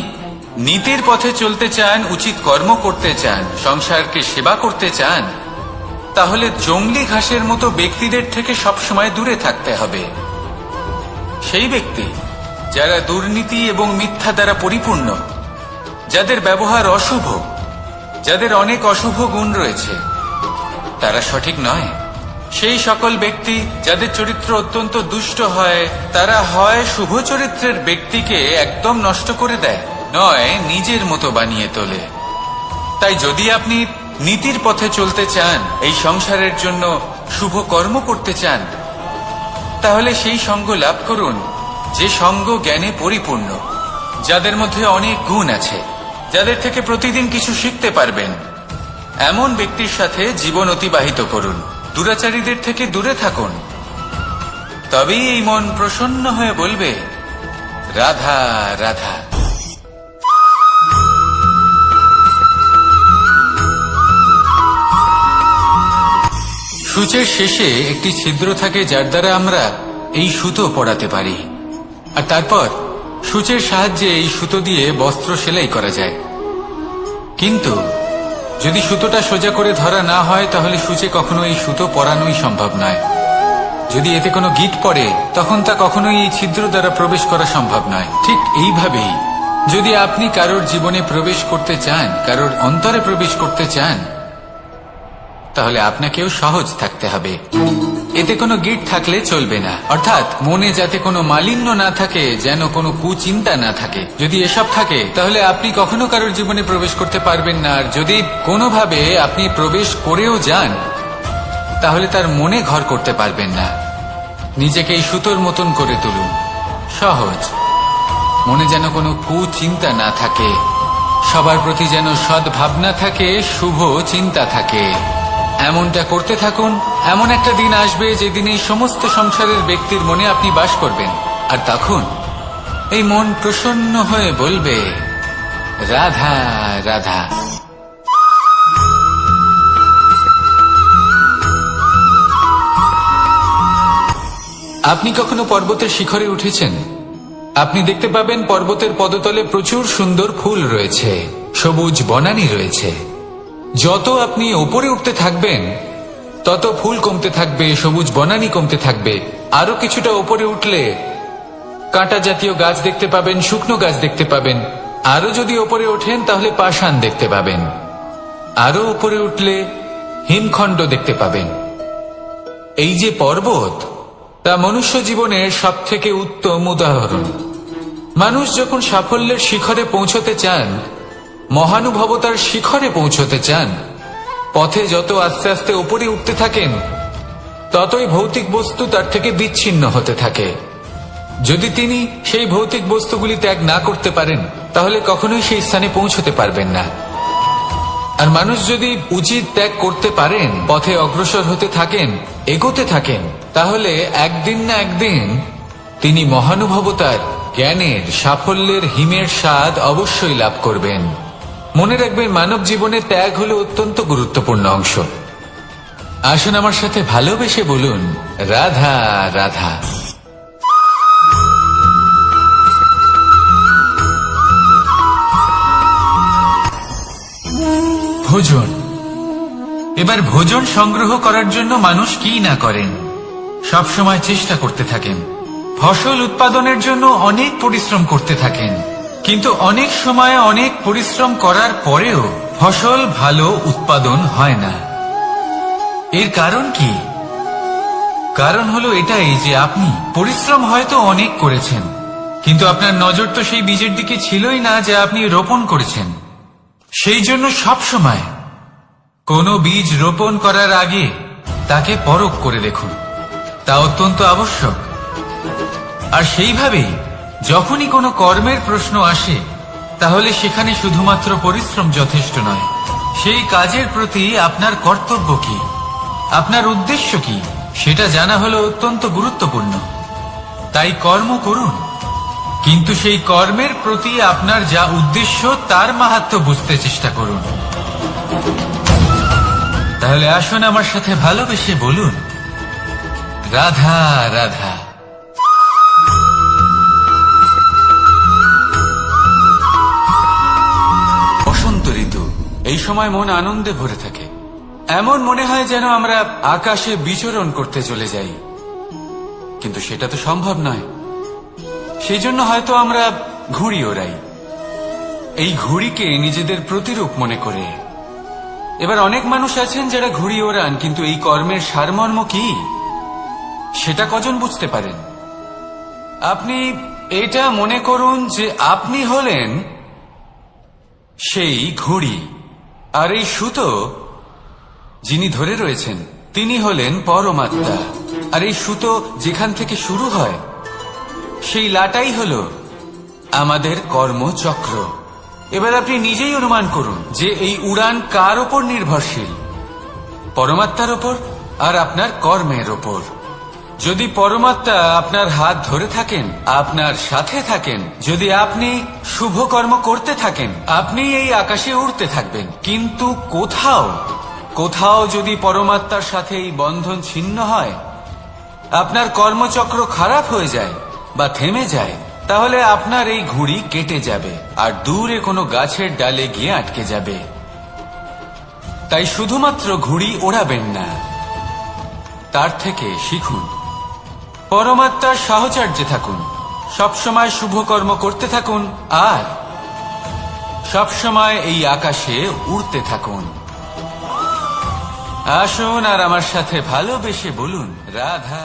নীতির পথে চলতে চান, উচিত কর্ম করতে চান, সংসারকে সেবা করতে চান, তাহলে জংলি ঘাসের মতো ব্যক্তিদের থেকে সবসময় দূরে থাকতে হবে। সেই ব্যক্তি যারা দুর্নীতি এবং মিথ্যা দ্বারা পরিপূর্ণ, যাদের ব্যবহার অশুভ, যাদের অনেক অশুভ গুণ রয়েছে, তারা সঠিক নয়। সেই সকল ব্যক্তি যাদের চরিত্র অত্যন্ত দুষ্ট হয়, তারা হয় শুভ চরিত্রের ব্যক্তিকে একদম নষ্ট করে দেয়, নয় নিজের মতো বানিয়ে তোলে। তাই যদি আপনি নীতির পথে চলতে চান, এই সংসারের জন্য শুভ কর্ম করতে চান, তাহলে সেই সঙ্গ লাভ করুন যে সঙ্গ জ্ঞানে পরিপূর্ণ, যাদের মধ্যে অনেক গুণ আছে, যাদের থেকে প্রতিদিন কিছু শিখতে পারবেন। এমন ব্যক্তির সাথে জীবন অতিবাহিত করুন, দুরাচারীদের থেকে দূরে থাকুন। তবেই এই মন প্রসন্ন হয়ে বলবে, রাধা রাধা। সূচের শেষে একটি ছিদ্র থাকে, যার দ্বারা আমরা এই সুতো পরাতে পারি, আর তারপর সূচের সাহায্যে এই সুতো দিয়ে বস্ত্র সেলাই করা যায়। কিন্তু যদি সুতোটা সোজা করে ধরা না হয় তাহলে সূচে কখনো এই সুতো পরানোই সম্ভব নয়। যদি এতে কোনো গিঁট পড়ে তখন তা কখনোই এই ছিদ্র দ্বারা প্রবেশ করা সম্ভব নয়। ঠিক এইভাবেই যদি আপনি কারোর জীবনে প্রবেশ করতে চান, কারোর অন্তরে প্রবেশ করতে চান, তাহলে আপনাকেও সহজ থাকতে হবে। এতে কোনো গিঁট থাকলে চলবে না, অর্থাৎ মনে যাতে কোনো মালিন্য না থাকে, যেন কোনো কুচিন্তা না থাকে। যদি এসব থাকে তাহলে আপনি কখনো কারোর জীবনে প্রবেশ করতে পারবেন না। আর যদি কোনোভাবে আপনি প্রবেশ করেও যান তাহলে তার মনে ঘর করতে পারবেন না। নিজেকে এই সুতোর মতন করে তুলুন, সহজ। মনে যেন কোনো কুচিন্তা না থাকে, সবার প্রতি যেন সদ্ভাবনা থাকে, শুভ চিন্তা থাকে। এমনটা করতে থাকুন। এমন একটা দিন আসবে যেদিন এই সমস্ত সংসারের ব্যক্তির মনে আপনি বাস করবেন, আর তখন এই মন প্রসন্ন হয়ে বলবে, রাধা রাধা। আপনি কখনো পর্বতের শিখরে উঠেছেন? আপনি দেখতে পাবেন পর্বতের পদতলে প্রচুর সুন্দর ফুল রয়েছে, সবুজ বনানী রয়েছে। যত আপনি ওপরে উঠতে থাকবেন তত ফুল কমতে থাকবে, সবুজ বনানী কমতে থাকবে। আরো কিছুটা ওপরে উঠলে কাঁটা জাতীয় গাছ দেখতে পাবেন, শুকনো গাছ দেখতে পাবেন। আরো যদি ওপরে ওঠেন তাহলে পাষাণ দেখতে পাবেন। আরো উপরে উঠলে হিমখণ্ড দেখতে পাবেন। এই যে পর্বত, তা মনুষ্য জীবনের সবথেকে উত্তম উদাহরণ। মানুষ যখন সাফল্যের শিখরে পৌঁছতে চান, মহানুভবতার শিখরে পৌঁছতে চান, পথে যত আস্তে আস্তে উপরে উঠতে থাকেন ততই ভৌতিক বস্তু তার থেকে বিচ্ছিন্ন হতে থাকে। যদি তিনি সেই ভৌতিক বস্তুগুলি ত্যাগ না করতে পারেন তাহলে কখনোই সেই স্থানে পৌঁছতে পারবেন না। আর মানুষ যদি উচিত ত্যাগ করতে পারেন, পথে অগ্রসর হতে থাকেন, এগোতে থাকেন, তাহলে একদিন না একদিন তিনি মহানুভবতার, জ্ঞানের, সাফল্যের হিমের স্বাদ অবশ্যই লাভ করবেন। মনে রাখবেন, মানব জীবনে ত্যাগ হলো অত্যন্ত গুরুত্বপূর্ণ অংশ। আসুন আমার সাথে ভালোবেসে বলুন, রাধা রাধা। ভোজন। এবার ভোজন সংগ্রহ করার জন্য মানুষ কি না করেন, সব সময় চেষ্টা করতে থাকেন। ফসল উৎপাদনের জন্য অনেক পরিশ্রম করতে থাকেন, কিন্তু অনেক সময় অনেক পরিশ্রম করার পরেও ফসল ভালো উৎপাদন হয় না। এর কারণ কি? কারণ হলো এটাই যে আপনি পরিশ্রম হয়তো অনেক করেছেন, কিন্তু আপনার নজর তো সেই বীজের দিকে ছিলই না যা আপনি রোপণ করেছেন। সেই জন্য সব সময় কোনো বীজ রোপণ করার আগে তাকে পরখ করে দেখুন, তা অত্যন্ত আবশ্যক। আর সেইভাবেই যখনই কোনো কর্মের প্রশ্ন আসে তাহলে সেখানে শুধুমাত্র পরিশ্রম যথেষ্ট নয়, সেই কাজের প্রতি আপনার কর্তব্য কি, আপনার উদ্দেশ্য কি, সেটা জানা হলো অত্যন্ত গুরুত্বপূর্ণ। তাই কর্ম করুন, কিন্তু সেই কর্মের প্রতি আপনার যা উদ্দেশ্য তার মাহাত্ম্য বুঝতে চেষ্টা করুন। তাহলে আসুন আমার সাথে ভালোবেসে বলুন, রাধা রাধা। বসন্ত ঋতু, এই সময় মন আনন্দে ভরে থাকে। এমন মনে হয় যেন আমরা আকাশে বিচরণ করতে চলে যাই, কিন্তু সেটা তো সম্ভব নয়। সেই জন্য হয়তো আমরা ঘুড়ি ওড়াই, এই ঘুড়িকে নিজেদের প্রতিরূপ মনে করে। এবার অনেক মানুষ আছেন যারা ঘুড়ি ওড়ান, কিন্তু এই কর্মের সারমর্ম কি সেটা কজন বুঝতে পারেন? আপনি এটা মনে করুন যে আপনি হলেন সেই ঘুড়ি, আর এই সুতো যিনি ধরে রয়েছেন তিনি হলেন পরমাত্মা। আর এই সুতো যেখান থেকে শুরু হয় সেই লাটাই হলো আমাদের কর্মচক্র। এবার আপনি নিজেই অনুমান করুন যে এই উড়ান কার ওপর নির্ভরশীল, পরমাত্মার ওপর আর আপনার কর্মের ওপর। যদি পরমাত্মা আপনার হাত ধরে থাকেন, আপনার সাথে থাকেন, যদি আপনি শুভ কর্ম করতে থাকেন, আপনি এই আকাশে উড়তে থাকবেন। কিন্তু কোথাও কোথাও যদি পরমাত্মার সাথে এই বন্ধন ছিন্ন হয়, আপনার কর্মচক্র খারাপ হয়ে যায় বা থেমে যায়, তাহলে আপনার এই ঘুড়ি কেটে যাবে আর দূরে কোনো গাছের ডালে গিয়ে আটকে যাবে। তাই শুধুমাত্র ঘুড়ি ওড়াবেন না, তার থেকে শিখুন। পরমাত্মার সাহচর্যে থাকুন, সবসময় শুভ কর্ম করতে থাকুন, আর সবসময় এই আকাশে উড়তে থাকুন। আসুন আর আমার সাথে ভালোবেসে বলুন, রাধা।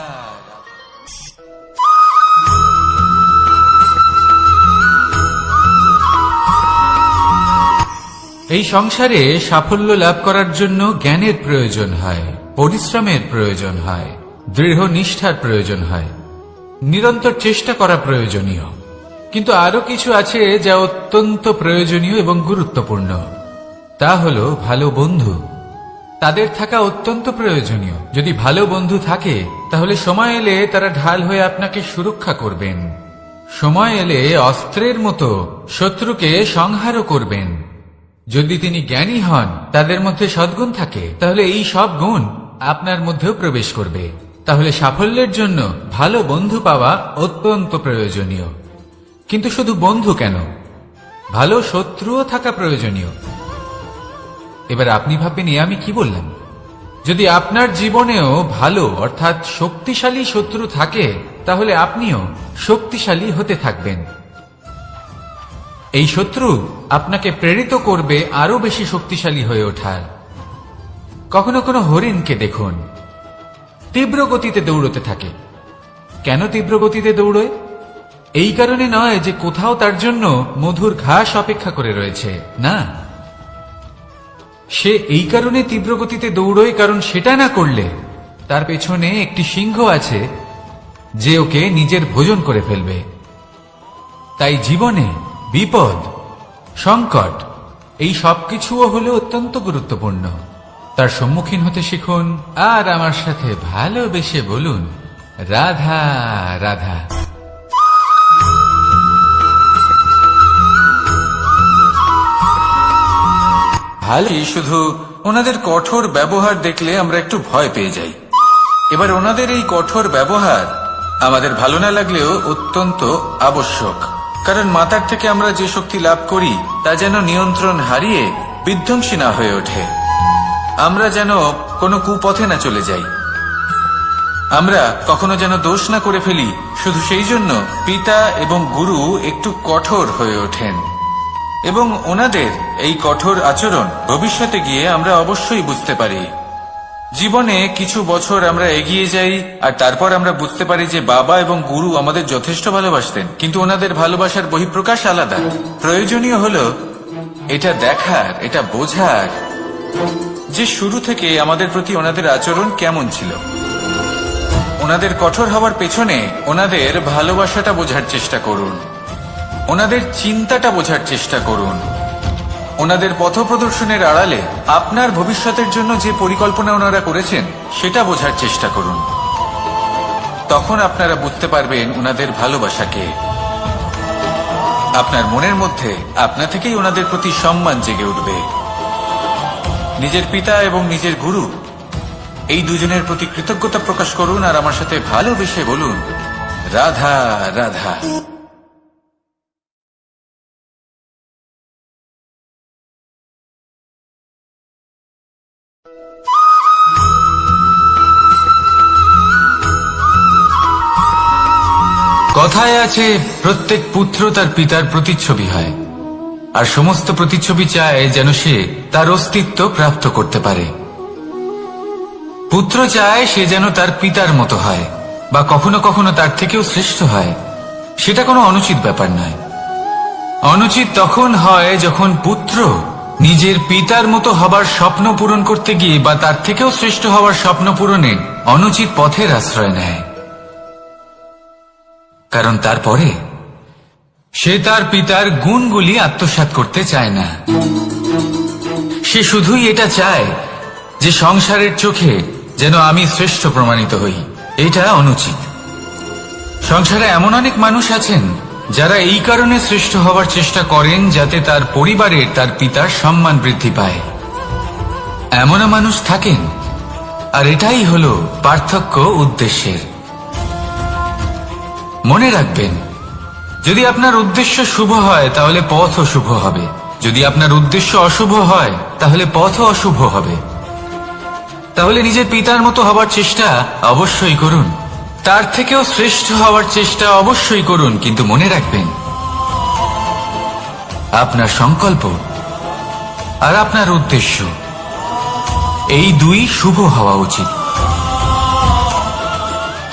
এই সংসারে সাফল্য লাভ করার জন্য জ্ঞানের প্রয়োজন হয়, পরিশ্রমের প্রয়োজন হয়, দৃঢ় নিষ্ঠার প্রয়োজন হয়, নিরন্তর চেষ্টা করা প্রয়োজনীয়। কিন্তু আরো কিছু আছে যা অত্যন্ত প্রয়োজনীয় এবং গুরুত্বপূর্ণ। তা হলো ভালো বন্ধু। তাদের থাকা অত্যন্ত প্রয়োজনীয়। যদি ভালো বন্ধু থাকে তাহলে সময় এলে তারা ঢাল হয়ে আপনাকে সুরক্ষা করবেন। সময় এলে অস্ত্রের মতো শত্রুকে সংহারও করবেন। যদি তিনি জ্ঞানী হন, তাদের মধ্যে সদ্গুণ থাকে, তাহলে এই সব গুণ আপনার মধ্যেও প্রবেশ করবে। তাহলে সাফল্যের জন্য ভালো বন্ধু পাওয়া অত্যন্ত প্রয়োজনীয়। কিন্তু শুধু বন্ধু কেন, ভালো শত্রুও থাকা প্রয়োজনীয়। এবার আপনি ভাববেন, আমি কি বললাম? যদি আপনার জীবনেও ভালো অর্থাৎ শক্তিশালী শত্রু থাকে, তাহলে আপনিও শক্তিশালী হতে থাকবেন। এই শত্রু আপনাকে প্রেরিত করবে আরো বেশি শক্তিশালী হয়ে ওঠার। কখনো কোনো হরিণকে দেখুন, তীব্র গতিতে দৌড়তে থাকে। কেন তীব্র গতিতে দৌড়য়? এই কারণে নয় যে কোথাও তার জন্য মধুর ঘাস অপেক্ষা করে রয়েছে, না। সে এই কারণে তীব্র গতিতে দৌড়য় কারণ সেটা না করলে তার পেছনে একটি সিংহ আছে যে ওকে নিজের ভোজন করে ফেলবে। তাই জীবনে বিপদ, সংকট এই সবকিছুও হলো অত্যন্ত গুরুত্বপূর্ণ। তার সম্মুখীন হতে শিখুন আর আমার সাথে ভালোবেসে বলুন, রাধা রাধা। ভালোই, শুধু ওনাদের কঠোর ব্যবহার দেখলে আমরা একটু ভয় পেয়ে যাই। এবার ওনাদের এই কঠোর ব্যবহার আমাদের ভালো না লাগলেও অত্যন্ত আবশ্যক, কারণ মাতার থেকে আমরা যে শক্তি লাভ করি তা যেন নিয়ন্ত্রণ হারিয়ে বিধ্বংসী না হয়ে ওঠে। আমরা যেন কোনো কুপথে না চলে যাই, আমরা কখনো যেন দোষ না করে ফেলি। শুধু সেই জন্য পিতা এবং গুরু একটু কঠোর হয়ে ওঠেন, এবং ওনাদের এই কঠোর আচরণ ভবিষ্যতে গিয়ে আমরা অবশ্যই বুঝতে পারি। জীবনে কিছু বছর আমরা এগিয়ে যাই আর তারপর আমরা বুঝতে পারি যে বাবা এবং গুরু আমাদের যথেষ্ট ভালোবাসতেন, কিন্তু ওনাদের ভালোবাসার বহিঃপ্রকাশ আলাদা। প্রয়োজনীয় হলো এটা দেখার, এটা বোঝার যে শুরু থেকে আমাদের প্রতি ওনাদের আচরণ কেমন ছিল। ওনাদের কঠোর হওয়ার পেছনে ওনাদের ভালোবাসাটা বোঝার চেষ্টা করুন, ওনাদের চিন্তাটা বোঝার চেষ্টা করুন, ওনাদের পথপ্রদর্শনের আড়ালে আপনার ভবিষ্যতের জন্য যে পরিকল্পনা ওনারা করেছেন সেটা বোঝার চেষ্টা করুন। তখন আপনারা বুঝতে পারবেন ওনাদের ভালোবাসাকে। আপনার মনের মধ্যে আপনা থেকেই ওনাদের প্রতি সম্মান জেগে উঠবে। নিজের পিতা এবং নিজের গুরু এই দুজনের প্রতি কৃতজ্ঞতা প্রকাশ করুন আর আমার সাথে ভালোবেসে বলুন, রাধা রাধা। কথায় আছে, প্রত্যেক পুত্র তার পিতার প্রতিচ্ছবি হয়, আর সমস্ত প্রতিচ্ছবি চায় যেন সে তার অস্তিত্ব প্রাপ্ত করতে পারে। পুত্র চায় সে যেন তার পিতার মতো হয়, বা কখনো কখনো তার থেকেও শ্রেষ্ঠ হয়। সেটা কোনো অনুচিত ব্যাপার নয়। অনুচিত তখন হয় যখন পুত্র নিজের পিতার মতো হবার স্বপ্ন পূরণ করতে গিয়ে বা তার থেকেও শ্রেষ্ঠ হওয়ার স্বপ্ন পূরণে অনুচিত পথের আশ্রয় নেয়। কারণ তারপরে সে তার পিতার গুণগুলি আত্মসাৎ করতে চায় না। সে শুধুই এটা চায় যে সংসারের চোখে যেন আমি শ্রেষ্ঠ প্রমাণিত হই। এটা অনুচিত। সংসারে এমন অনেক মানুষ আছেন যারা এই কারণে শ্রেষ্ঠ হওয়ার চেষ্টা করেন যাতে তার পরিবারের তার পিতার সম্মান বৃদ্ধি পায়। এমনও মানুষ থাকেন, আর এটাই হলো পার্থক্য উদ্দেশ্যের। মনে রাখবেন, যদি আপনার উদ্দেশ্য শুভ হয় তাহলে পথও শুভ হবে। যদি আপনার উদ্দেশ্য অশুভ হয় তাহলে পথও অশুভ হবে। তাহলে নিজের পিতার মতো হবার চেষ্টা অবশ্যই করুন, তার থেকেও শ্রেষ্ঠ হওয়ার চেষ্টা অবশ্যই করুন, কিন্তু মনে রাখবেন আপনার সংকল্প আর আপনার উদ্দেশ্য এই দুই শুভ হওয়া উচিত।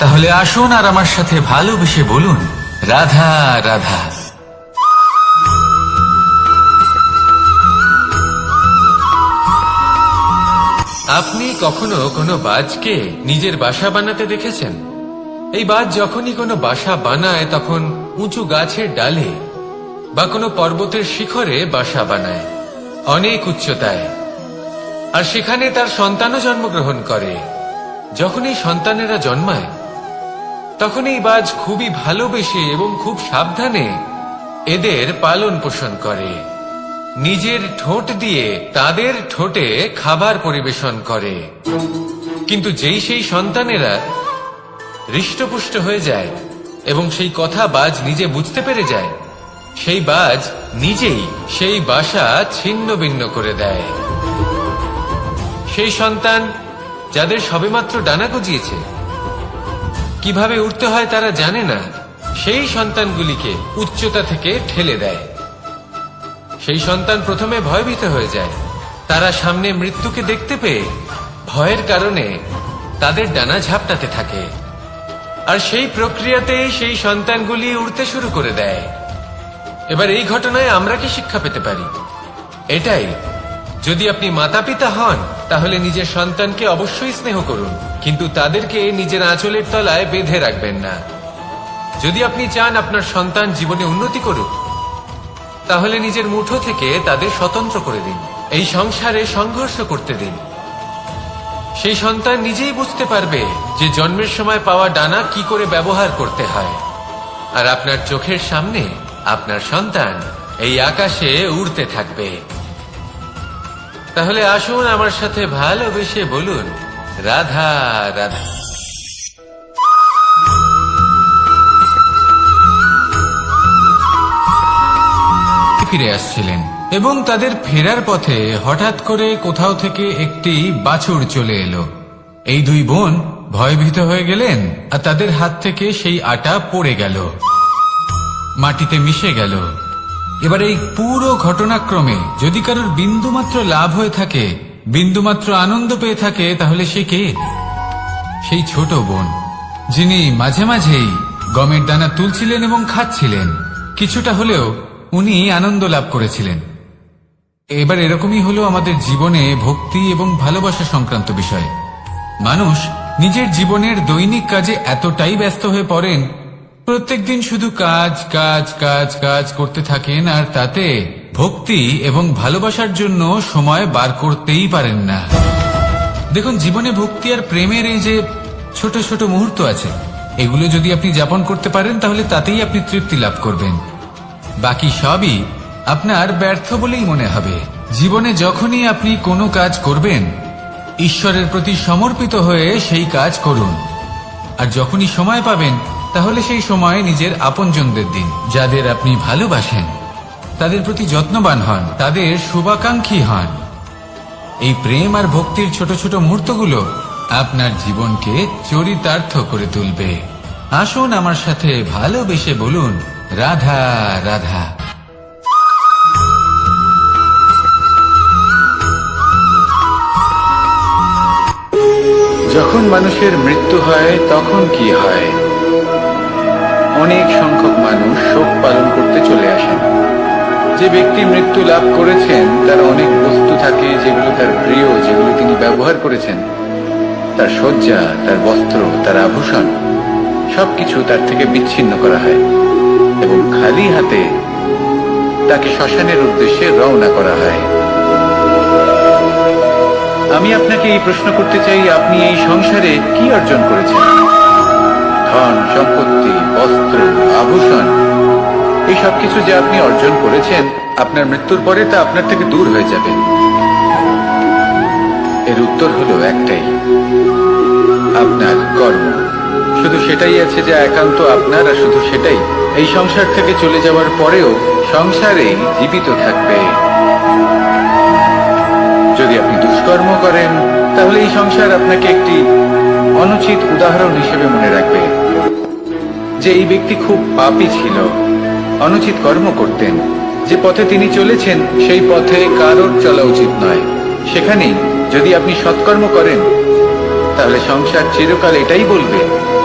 তাহলে আসুন আর আমার সাথে ভালোবেসে বলুন, রাধা রাধা। আপনি কখনো কোনো বাজকে নিজের বাসা বানাতে দেখেছেন? এই বাজ যখনই কোনো বাসা বানায় তখন উঁচু গাছের ডালে বা কোনো পর্বতের শিখরে বাসা বানায়, অনেক উচ্চতায়, আর সেখানে তার সন্তানও জন্মগ্রহণ করে। যখন এই সন্তানেরা জন্মায় তখন এই বাজ খুবই ভালোবেসে এবং খুব সাবধানে এদের পালন পোষণ করে, নিজের ঠোঁট দিয়ে তাদের ঠোঁটে খাবার পরিবেশন করে। কিন্তু যেই সেই সন্তানেরা হৃষ্টপুষ্ট হয়ে যায় এবং সেই কথা বাজ নিজে বুঝতে পেরে যায়, সেই বাজ নিজেই সেই বাসা ছিন্ন ভিন্ন করে দেয়। সেই সন্তান যাদের সবেমাত্র ডানা গজিয়েছে, কিভাবে উঠতে হয় তারা জানে না, সেই সন্তানগুলিকে উচ্চতা থেকে ঠেলে দেয়। সেই সন্তান প্রথমে ভয়ভীত হয়ে যায়, তারা সামনে মৃত্যুকে দেখতে পেয়ে ভয়ের কারণে তাদের ডানা ঝাপটাতে থাকে, আর সেই প্রক্রিয়াতেই সেই সন্তানগুলি উড়তে শুরু করে দেয়। এবার এই ঘটনায় আমরা কি শিক্ষা পেতে পারি? এটাই, যদি আপনি মাতা পিতা হন তাহলে নিজের সন্তানকে অবশ্যই স্নেহ করুন, কিন্তু তাদেরকে নিজের আঁচলের তলায় বেঁধে রাখবেন না। যদি আপনি চান আপনার সন্তান জীবনে উন্নতি করুক, তাহলে নিজের মুঠো থেকে তাদের স্বতন্ত্র করে দিন, এই সংসারে সংঘর্ষ করতে দিন। সেই সন্তান নিজেই বুঝতে পারবে যে জন্মের সময় পাওয়া ডানা কি করে ব্যবহার করতে হয়, আর আপনার চোখের সামনে আপনার সন্তান এই আকাশে উড়তে থাকবে। তাহলে আসুন আমার সাথে ভালোবেসে বলুন, রাধা রাধা। ফিরে আসছিলেন এবং তাদের ফেরার পথে হঠাৎ করে কোথাও থেকে একটি বাছুর চলে এলো। এই দুই বোন ভয়ভীত হয়ে গেলেন আর তাদের হাত থেকে সেই আটা পড়ে গেল, মাটিতে মিশে গেল। এবার এই পুরো ঘটনাক্রমে যদি কারোর বিন্দুমাত্র লাভ হয়ে থাকে, বিন্দুমাত্র আনন্দ পেয়ে থাকে, তাহলে সে কে? সেই ছোট বোন, যিনি মাঝে মাঝেই গমের দানা তুলছিলেন এবং খাচ্ছিলেন। কিছুটা হলেও উনি আনন্দ লাভ করেছিলেন। এবার এরকমই হলো আমাদের জীবনে ভক্তি এবং ভালোবাসা সংক্রান্ত বিষয়। মানুষ নিজের জীবনের দৈনিক কাজে এতটাই ব্যস্ত হয়ে পড়েন, প্রত্যেকদিন শুধু কাজ কাজ কাজ কাজ করতে থাকেন, আর তাতে ভক্তি এবং ভালোবাসার জন্য সময় বার করতেই পারেন না। দেখুন, জীবনে ভক্তি আর প্রেমের এই যে ছোট ছোট মুহূর্ত আছে, এগুলো যদি আপনি যাপন করতে পারেন তাহলে তাতেই আপনি তৃপ্তি লাভ করবেন। বাকি সবই আপনার ব্যর্থ বলেই মনে হবে। জীবনে যখনই আপনি কোনো কাজ করবেন, ঈশ্বরের প্রতি সমর্পিত হয়ে সেই কাজ করুন, আর যখনই সময় পাবেন তাহলে সেই সময় নিজের আপনজনদের দিন, যাদের আপনি ভালোবাসেন তাদের প্রতি যত্নবান হন, তাদের শুভাকাঙ্ক্ষী হন। এই প্রেম আর ভক্তির ছোট ছোট মুহূর্তগুলো আপনার জীবনকে চরিতার্থ করে তুলবে। আসুন আমার সাথে ভালোবেসে বলুন, রাধা রাধা। যখন মানুষের মৃত্যু হয় তখন কি হয়? অনেক সংখ্যক মানুষ শোক পালন করতে চলে আসেন। যে ব্যক্তি মৃত্যু লাভ করেছেন তার অনেক বস্তু থাকে যেগুলো তার প্রিয়, যেগুলো তিনি ব্যবহার করেছেন। তার শয্যা, তার বস্ত্র, তার আভূষণ সবকিছু তার থেকে বিচ্ছিন্ন করা হয় এবং খালি হাতে তাকে শ্মশানের উদ্দেশ্যে রওনা করা হয়। আমি আপনাকে এই প্রশ্ন করতে চাই, আপনি এই সংসারে কি অর্জন করেছেন? ধন সম্পত্তি, বস্ত্র, আভূষণ, এই সবকিছু যে আপনি অর্জন করেছেন, আপনার মৃত্যুর পরে তা আপনার থেকে দূর হয়ে যাবে। এর উত্তর হলো একটাই, আপনার কর্ম। শুধু সেটাই আছে যা একান্ত আপনার, আর শুধু সেটাই এই সংসার থেকে চলে যাওয়ার পরেও সংসারেই জীবিত থাকবে। যদি আপনি দুষ্কর্ম করেন তাহলে এই সংসার আপনাকে একটি অনুচিত উদাহরণ হিসেবে মনে রাখবে যে এই ব্যক্তি খুব পাপী ছিল, অনুচিত কর্ম করতেন। যে পথে তিনি চলেছেন সেই পথে কারোর চলা উচিত নয়। সেখানেই যদি আপনি সৎকর্ম করেন তাহলে সংসার চিরকাল এটাই বলবে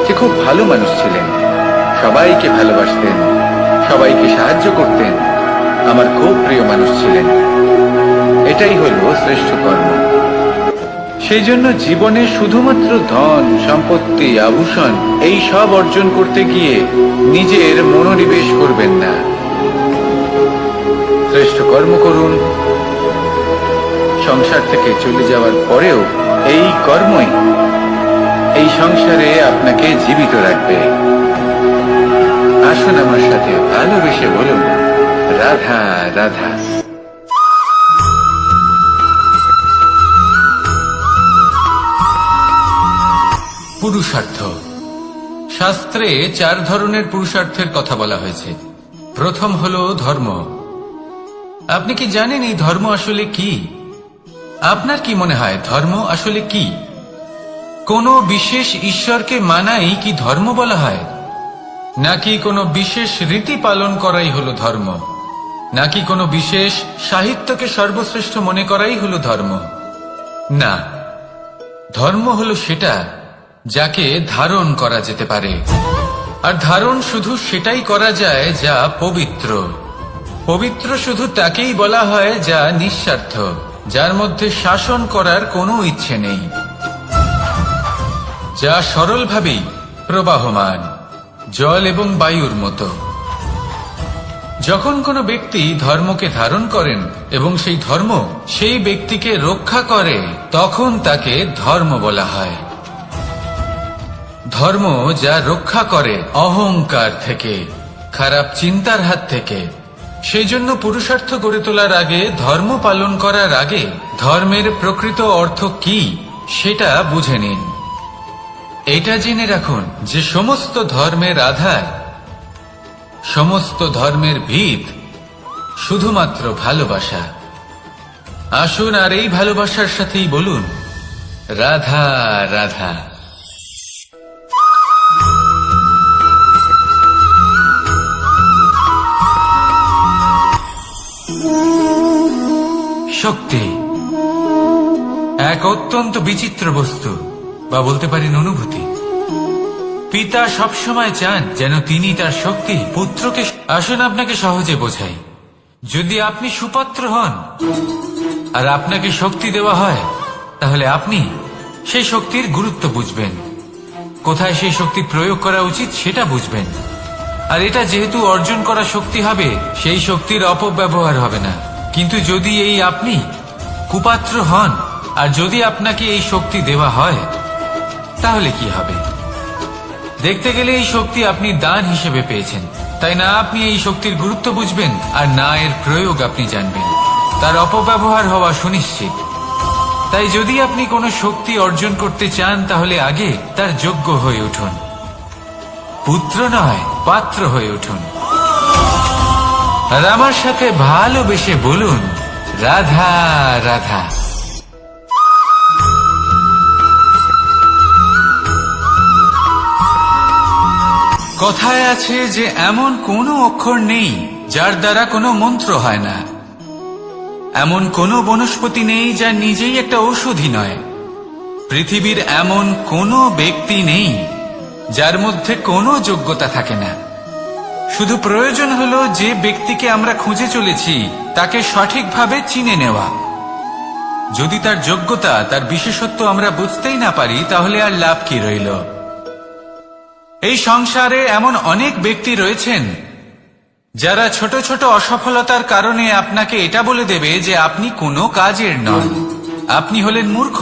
যে খুব ভালো মানুষ ছিলেন, সবাইকে ভালোবাসতেন, সবাইকে সাহায্য করতেন, আমার খুব প্রিয় মানুষ ছিলেন। এটাই হলো শ্রেষ্ঠ কর্ম। সেই জন্য জীবনে শুধুমাত্র ধন সম্পত্তি আভূষণ এই সব অর্জন করতে গিয়ে নিজের মনোনিবেশ করবেন না। শ্রেষ্ঠ কর্ম করুন। সংসার থেকে চলে যাওয়ার পরেও এই কর্মই এই সংসারে আপনাকে জীবিত রাখবে। আসুন আমার সাথে ভালোবেসে বলুন, রাধা রাধা। পুরুষার্থ। শাস্ত্রে 4 ধরনের পুরুষার্থের কথা বলা হয়েছে। প্রথম হলো ধর্ম। আপনি কি জানেন এই ধর্ম আসলে কি? আপনার কি মনে হয় ধর্ম আসলে কি? কোনো বিশেষ ঈশ্বরকে মানাই কি ধর্ম বলা হয়? নাকি কোনো বিশেষ রীতি পালন করাই হলো ধর্ম? নাকি কোনো বিশেষ সাহিত্যকে সর্বশ্রেষ্ঠ মনে করাই হলো ধর্ম? না, ধর্ম হলো সেটা যাকে ধারণ করা যেতে পারে। আর ধারণ শুধু সেটাই করা যায় যা পবিত্র। পবিত্র শুধু তাকেই বলা হয় যা নিঃস্বার্থ, যার মধ্যে শাসন করার কোনো ইচ্ছে নেই, যা সরলভাবেই প্রবাহমান, জল এবং বায়ুর মতো। যখন কোনো ব্যক্তি ধর্মকে ধারণ করেন এবং সেই ধর্ম সেই ব্যক্তিকে রক্ষা করে, তখন তাকে ধর্ম বলা হয়। ধর্ম যা রক্ষা করে অহংকার থেকে, খারাপ চিন্তার হাত থেকে। সেই জন্য পুরুষার্থ গড়ে তোলার আগে, ধর্ম পালন করার আগে ধর্মের প্রকৃত অর্থ কি সেটা বুঝে নিন। এটা জেনে রাখুন যে সমস্ত ধর্মের আধার, সমস্ত ধর্মের ভিত শুধুমাত্র ভালোবাসা। আসুন আর এই ভালোবাসার সাথেই বলুন, রাধা রাধা। শক্তি এক অত্যন্ত বিচিত্র বস্তু, বা বলতে পারেন অনুভূতি। পিতা সবসময় চান যেন তিনি তার শক্তি পুত্রকে। আসুন আপনাকে সহজে বোঝাই। যদি আপনি সুপাত্র হন আর আপনাকে শক্তি দেওয়া হয়, তাহলে আপনি সেই শক্তির গুরুত্ব বুঝবেন, কোথায় সেই শক্তি প্রয়োগ করা উচিত সেটা বুঝবেন। আর এটা যেহেতু অর্জন করা শক্তি হবে, সেই শক্তির অপব্যবহার হবে না। কিন্তু যদি এই আপনি কুপাত্র হন আর যদি আপনাকে এই শক্তি দেওয়া হয়, তাহলে কি হবে? দেখতে গেলে এই শক্তি আপনি দান হিসেবে পেয়েছেন, তাই না আপনি এই শক্তির গুরুত্ব বুঝবেন আর না এর প্রয়োগ আপনি জানবেন। তার অপব্যবহার হওয়া সুনিশ্চিত। তাই যদি আপনি কোনো শক্তি অর্জন করতে চান, তাহলে আগে তার যোগ্য হয়ে উঠুন। পুত্র নয়, পাত্র হয়ে উঠুন। আর আমার সাথে ভালোবেসে বলুন, রাধা রাধা। কথায় আছে যে এমন কোনো অক্ষর নেই যার দ্বারা কোনো মন্ত্র হয় না। এমন কোনো বনস্পতি নেই যা নিজেই একটা ঔষধি নয়। পৃথিবীর এমন কোনো ব্যক্তি নেই যার মধ্যে কোনো যোগ্যতা থাকে না। শুধু প্রয়োজন হলো যে ব্যক্তিকে আমরা খুঁজে চলেছি তাকে সঠিকভাবে চিনে নেওয়া। যদি তার যোগ্যতা, তার বিশেষত্ব আমরা বুঝতেই না পারি, তাহলে আর লাভ কি রইল? এই সংসারে এমন অনেক ব্যক্তি রয়েছেন যারা ছোট ছোট অসফলতার কারণে আপনাকে এটা বলে দেবে যে আপনি কোনো কাজের নন, আপনি হলেন মূর্খ,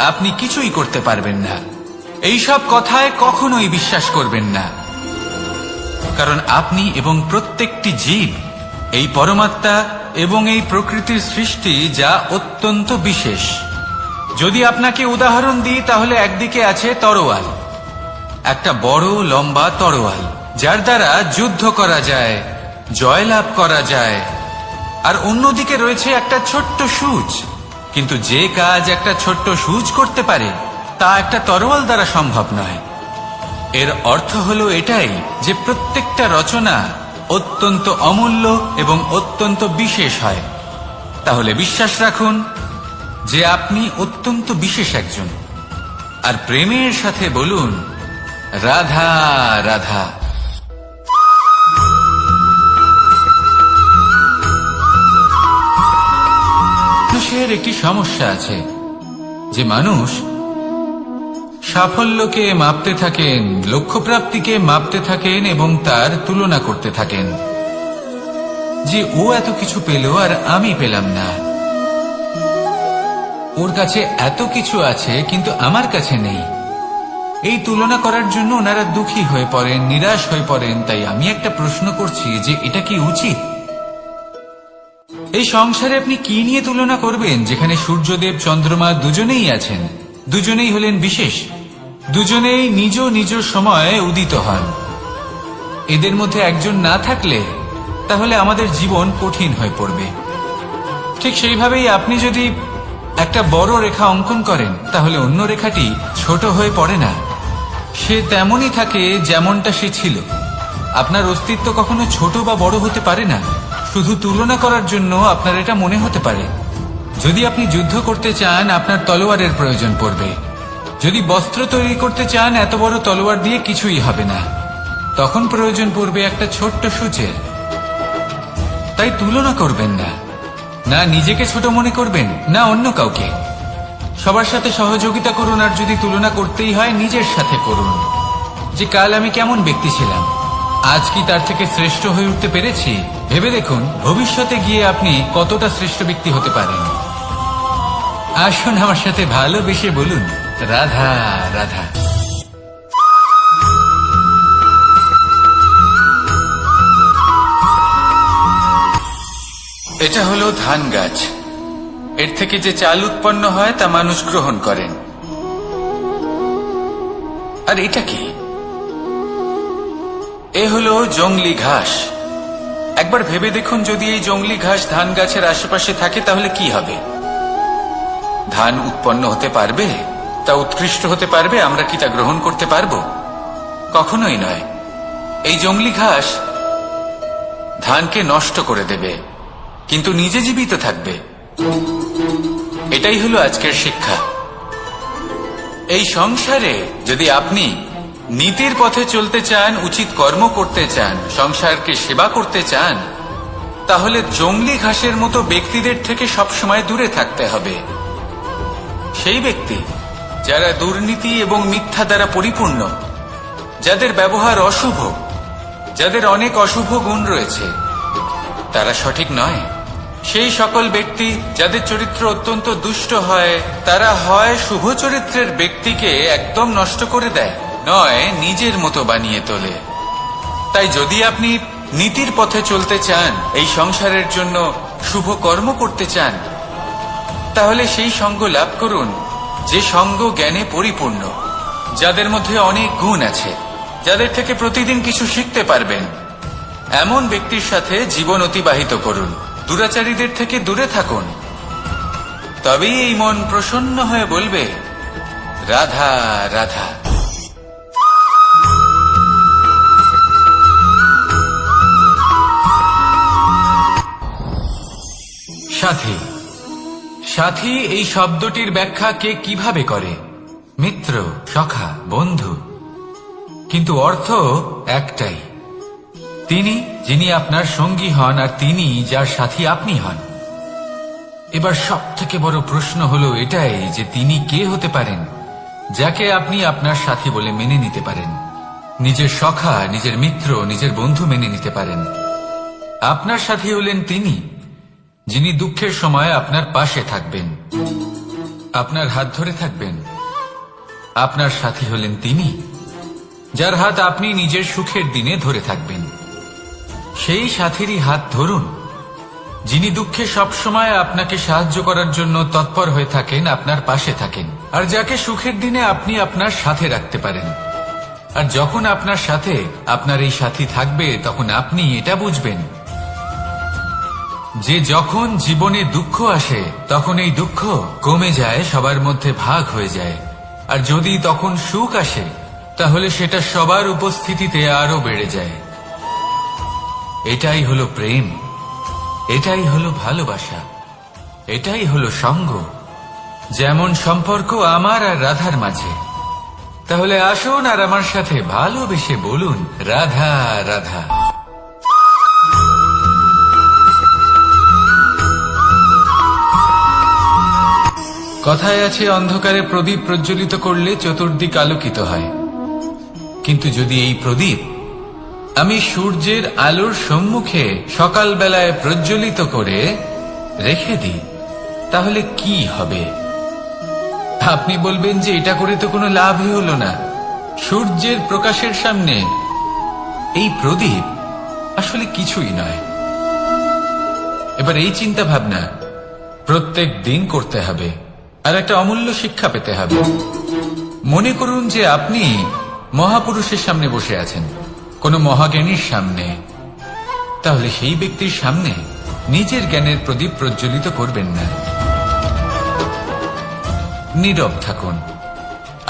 আপনি কিছুই করতে পারবেন না। এইসব কথায় কখনোই বিশ্বাস করবেন না, কারণ আপনি এবং প্রত্যেকটি জীব এই পরমাত্মা এবং এই প্রকৃতির সৃষ্টি, যা অত্যন্ত বিশেষ। যদি আপনাকে উদাহরণ দিই, তাহলে একদিকে আছে তরোয়াল, একটা বড় লম্বা তরোয়াল, যার দ্বারা যুদ্ধ করা যায়, জয়লাভ করা যায়। আর অন্যদিকে রয়েছে একটা ছোট্ট সূচ, কিন্তু যে কাজ একটা ছোট্ট সূচ করতে পারে তা একটা তরোয়াল দ্বারা সম্ভব নয়। এর অর্থ হলো এটাই যে প্রত্যেকটা রচনা অত্যন্ত অমূল্য এবং অত্যন্ত বিশেষ হয়। তাহলে বিশ্বাস রাখুন যে আপনি অত্যন্ত বিশেষ একজন, আর প্রেমের সাথে বলুন রাধা রাধা। মানুষের একটি সমস্যা আছে যে মানুষ সাফল্যকে মাপতে থাকেন, লক্ষ্যপ্রাপ্তিকে মাপতে থাকেন এবং তার তুলনা করতে থাকেন যে ও এত কিছু পেল আর আমি পেলাম না, ওর কাছে এত কিছু আছে কিন্তু আমার কাছে নেই। এই তুলনা করার জন্য ওনারা দুঃখী হয়ে পড়েন, নিরাশ হয়ে পড়েন। তাই আমি একটা প্রশ্ন করছি যে এটা কি উচিত? এই সংসারে আপনি কি নিয়ে তুলনা করবেন যেখানে সূর্যদেব চন্দ্রমা দুজনেই আছেন, দুজনেই হলেন বিশেষ, দুজনেই নিজ নিজ সময়ে উদিত হন। এদের মধ্যে একজন না থাকলে তাহলে আমাদের জীবন কঠিন হয়ে পড়বে। ঠিক সেইভাবেই আপনি যদি একটা বড় রেখা অঙ্কন করেন তাহলে অন্য রেখাটি ছোট হয়ে পড়ে না, সে তেমনই থাকে যেমনটা সে ছিল। আপনার অস্তিত্ব কখনো ছোট বা বড় হতে পারে না, শুধু তুলনা করার জন্য আপনার এটা মনে হতে পারে। যদি আপনি যুদ্ধ করতে চান আপনার তলোয়ারের প্রয়োজন পড়বে, যদি বস্ত্র তৈরি করতে চান এত বড় তলোয়ার দিয়ে কিছুই হবে না, তখন প্রয়োজন পড়বে একটা ছোট্ট সূচের। তাই তুলনা করবেন না, না নিজেকে ছোট মনে করবেন না অন্য কাউকে। সবার সাথে সহযোগিতা করুন, আর যদি তুলনা করতেই হয় নিজের সাথে করুন যে কাল আমি কেমন ব্যক্তি ছিলাম, আজ কি তার থেকে শ্রেষ্ঠ হয়ে উঠতে পেরেছি। ভেবে দেখুন ভবিষ্যতে গিয়ে আপনি কতটা শ্রেষ্ঠ ব্যক্তি হতে পারেন। আসুন আমার সাথে ভালোবেসে বলুন রাধা রাধা। এটা হলো ধান গাছ, এর থেকে যে চাল উৎপন্ন হয় তা মানুষ গ্রহণ করেন। আর এটা কি? এ হলো জংলি ঘাস। একবার ভেবে দেখুন যদি এই জংলি ঘাস ধান গাছের আশেপাশে থাকে তাহলে কি হবে? ধান উৎপন্ন হতে পারবে? তা উৎকৃষ্ট হতে পারবে? আমরা কি তা গ্রহণ করতে পারবো? কখনোই নয়। এই জংলি ঘাস ধানকে নষ্ট করে দেবে, কিন্তু নিজে জীবিত থাকবে। এটাই হলো আজকের শিক্ষা। এই সংসারে যদি আপনি নীতির পথে চলতে চান, উচিত কর্ম করতে চান, সংসারকে সেবা করতে চান, তাহলে জংলি ঘাসের মতো ব্যক্তিদের থেকে সবসময় দূরে থাকতে হবে। সেই ব্যক্তি যারা দুর্নীতি এবং মিথ্যা দ্বারা পরিপূর্ণ, যাদের ব্যবহার অশুভ, যাদের অনেক অশুভ গুণ রয়েছে, তারা সঠিক নয়। সেই সকল ব্যক্তি যাদের চরিত্র অত্যন্ত দুষ্ট হয়, তারা হয় শুভ চরিত্রের ব্যক্তিকে একদম নষ্ট করে দেয়, নয় নিজের মতো বানিয়ে তোলে। তাই যদি আপনি নীতির পথে চলতে চান, এই সংসারের জন্য শুভ কর্ম করতে চান, তাহলে সেই সঙ্গ লাভ করুন যে সঙ্গ জ্ঞানে পরিপূর্ণ, যাদের মধ্যে অনেক গুণ আছে, যাদের থেকে প্রতিদিন কিছু শিখতে পারবেন। এমন ব্যক্তির সাথে জীবন অতিবাহিত করুন, দুরাচারীদের থেকে দূরে থাকুন। তবেই এই মন প্রসন্ন হয়ে বলবে রাধা রাধা। সাথী। সাথী এই শব্দটির ব্যাখ্যা কে কিভাবে করে? মিত্র, সখা, বন্ধু। কিন্তু অর্থ একটাই, তিনি যিনি আপনার সঙ্গী হন আর তিনি যার সাথী আপনি হন। এবার সব থেকে বড় প্রশ্ন হলো এটাই যে তিনি কে হতে পারেন যাকে আপনি আপনার সাথী বলে মেনে নিতে পারেন, নিজের সখা, নিজের মিত্র, নিজের বন্ধু মেনে নিতে পারেন। আপনার সাথী হলেন তিনি যিনি দুঃখের সময় আপনার পাশে থাকবেন, আপনার হাত ধরে থাকবেন। আপনার সাথী হলেন তিনি যার হাত আপনি নিজের সুখের দিনে ধরে থাকবেন। সেই সাথীরই হাত ধরুন যিনি দুঃখে সবসময় আপনাকে সাহায্য করার জন্য তৎপর হয়ে থাকেন, আপনার পাশে থাকেন, আর যাকে সুখের দিনে আপনি আপনার সাথে রাখতে পারেন। আর যখন আপনার সাথে আপনার এই সাথী থাকবে তখন আপনি এটা বুঝবেন যে যখন জীবনে দুঃখ আসে তখন এই দুঃখ কমে যায়, সবার মধ্যে ভাগ হয়ে যায়। আর যদি তখন সুখ আসে তাহলে সেটা সবার উপস্থিতিতে আরো বেড়ে যায়। এটাই হলো প্রেম, এটাই হলো ভালোবাসা, এটাই হলো সঙ্গ। যেমন সম্পর্ক আমার আর রাধার মাঝে। তাহলে আসুন আর আমার সাথে ভালোবেসে বলুন, রাধা রাধা। কথায় আছে, অন্ধকারে প্রদীপ প্রজ্বলিত করলে চতুর্দিক আলোকিত হয়। কিন্তু যদি এই প্রদীপ আমি সূর্যের আলোর সম্মুখে সকালবেলায় প্রজ্বলিত করে রেখে দিই, তাহলে কি হবে? আপনি বলবেন যে এটা করে তো কোনো লাভই হলো না। সূর্যের প্রকাশের সামনে এই প্রদীপ আসলে কিছুই নয়। এবার এই চিন্তা ভাবনা প্রত্যেক দিন করতে হবে, আর একটা অমূল্য শিক্ষা পেতে হবে। মনে করুন যে আপনি মহাপুরুষের সামনে বসে আছেন, কোনো মহাজ্ঞানীর সামনে। তাহলে সেই ব্যক্তির সামনে নিজের জ্ঞানের প্রদীপ প্রজ্বলিত করবেন না, নীরব থাকুন।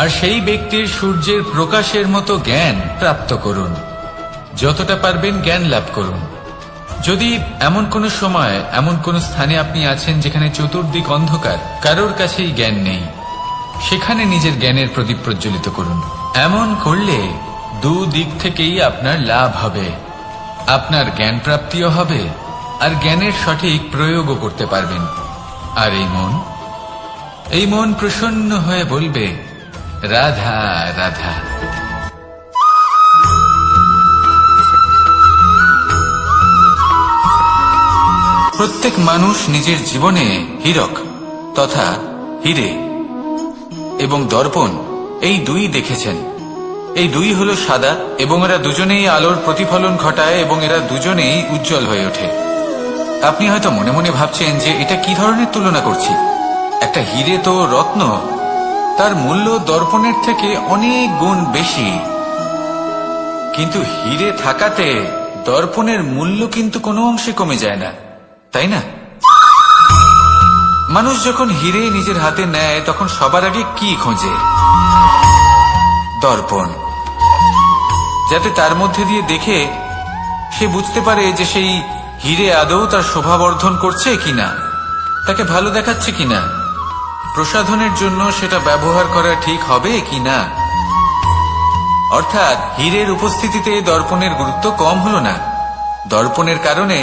আর সেই ব্যক্তির সূর্যের প্রকাশের মতো জ্ঞান প্রাপ্ত করুন। যতটা পারবেন জ্ঞান লাভ করুন। যদি এমন কোনো সময়, এমন কোন স্থানে আপনি আছেন যেখানে চতুর্দিক অন্ধকার, কারোর কাছেই জ্ঞান নেই, সেখানে নিজের জ্ঞানের প্রদীপ প্রজ্বলিত করুন। এমন করলে দুদিক থেকেই আপনার লাভ হবে। আপনার জ্ঞান প্রাপ্তিও হবে, আর জ্ঞানের সঠিক প্রয়োগও করতে পারবেন। আর এই মন প্রসন্ন হয়ে বলবে, রাধা রাধা। প্রত্যেক মানুষ নিজের জীবনে হীরক তথা হীরে এবং দর্পণ এই দুই দেখেছেন। এই দুই হলো সাদা, এবং এরা দুজনেই আলোর প্রতিফলন ঘটায়, এবং এরা দুজনেই উজ্জ্বল হয়ে ওঠে। আপনি হয়তো মনে মনে ভাবছেন যে এটা কি ধরনের তুলনা করছি। একটা হীরে তো রত্ন, তার মূল্য দর্পণের থেকে অনেক গুণ বেশি। কিন্তু হীরে থাকাতে দর্পণের মূল্য কিন্তু কোনো অংশে কমে যায় না, তাই না? মানুষ যখন হীরে নিজের হাতে নেয় তখন সবার আগে কি খোঁজে? দর্পণ, যাতে তার মধ্যে দিয়ে দেখে সে বুঝতে পারে যে সেই হীরে আদৌ তার শোভাবর্ধন করছে কিনা, তাকে ভালো দেখাচ্ছে কিনা, প্রসাধনের জন্য সেটা ব্যবহার করা ঠিক হবে কিনা। অর্থাৎ হীরের উপস্থিতিতে দর্পণের গুরুত্ব কম হলো না। দর্পণের কারণে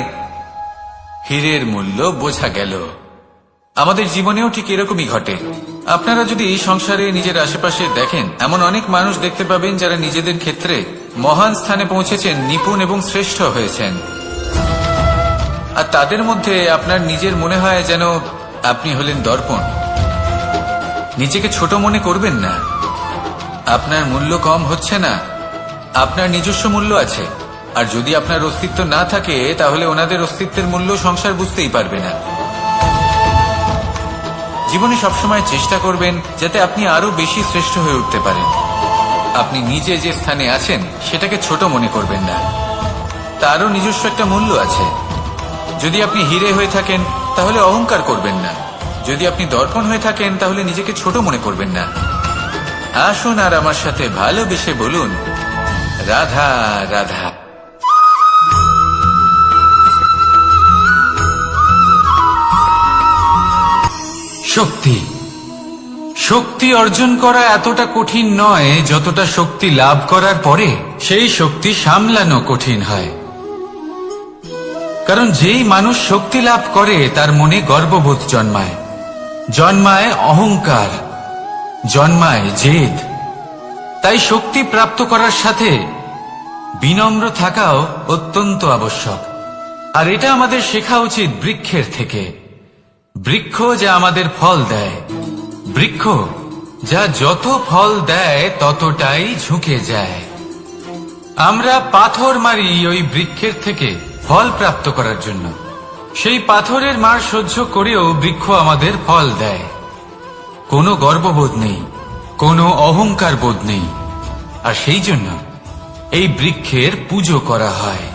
হীরের মূল্য বোঝা গেল। আমাদের জীবনেও ঠিক এরকমই ঘটে। আপনারা যদি এই সংসারে নিজের আশেপাশে দেখেন, এমন অনেক মানুষ দেখতে পাবেন যারা নিজেদের ক্ষেত্রে মহান স্থানে পৌঁছেছেন, নিপুণ এবং শ্রেষ্ঠ হয়েছেন। আর তাদের মধ্যে আপনার নিজের মনে হয় যেন আপনি হলেন দর্পণ। নিজেকে ছোট মনে করবেন না। আপনার মূল্য কম হচ্ছে না, আপনার নিজস্ব মূল্য আছে। আর যদি আপনার অস্তিত্ব না থাকে তাহলে ওনাদের অস্তিত্বের মূল্য সংসার বুঝতেই পারবে না। জীবনে সবসময় চেষ্টা করবেন যাতে আপনি আরো বেশি শ্রেষ্ঠ হয়ে উঠতে পারেন। আপনি নিজে যে স্থানে আছেন সেটাকে ছোট মনে করবেন না, তারও নিজস্ব একটা মূল্য আছে। যদি আপনি হীরে হয়ে থাকেন তাহলে অহংকার করবেন না। যদি আপনি দর্পণ হয়ে থাকেন তাহলে নিজেকে ছোট মনে করবেন না। আসুন আর আমার সাথে ভালোবেসে বলুন, রাধা রাধা। শক্তি, শক্তি অর্জন করা এতটা কঠিন নয় যতটা শক্তি লাভ করার পরে সেই শক্তি সামলানো কঠিন হয়। কারণ যেই মানুষ শক্তি লাভ করে তার মনে গর্ববোধ জন্মায়, জন্মায় অহংকার, জন্মায় জেদ। তাই শক্তি প্রাপ্ত করার সাথে বিনম্র থাকাও অত্যন্ত আবশ্যক। আর এটা আমাদের শেখা উচিত বৃক্ষের থেকে। বৃক্ষ যা আমাদের ফল দেয়, বৃক্ষ যা যত ফল দেয় ততটাই ঝুঁকে যায়। আমরা পাথর মারি ওই বৃক্ষের থেকে ফল প্রাপ্ত করার জন্য। সেই পাথরের মার সহ্য করেও বৃক্ষ আমাদের ফল দেয়। কোনো গর্ববোধ নেই, কোনো অহংকার বোধ নেই। আর সেই জন্য এই বৃক্ষের পুজো করা হয়।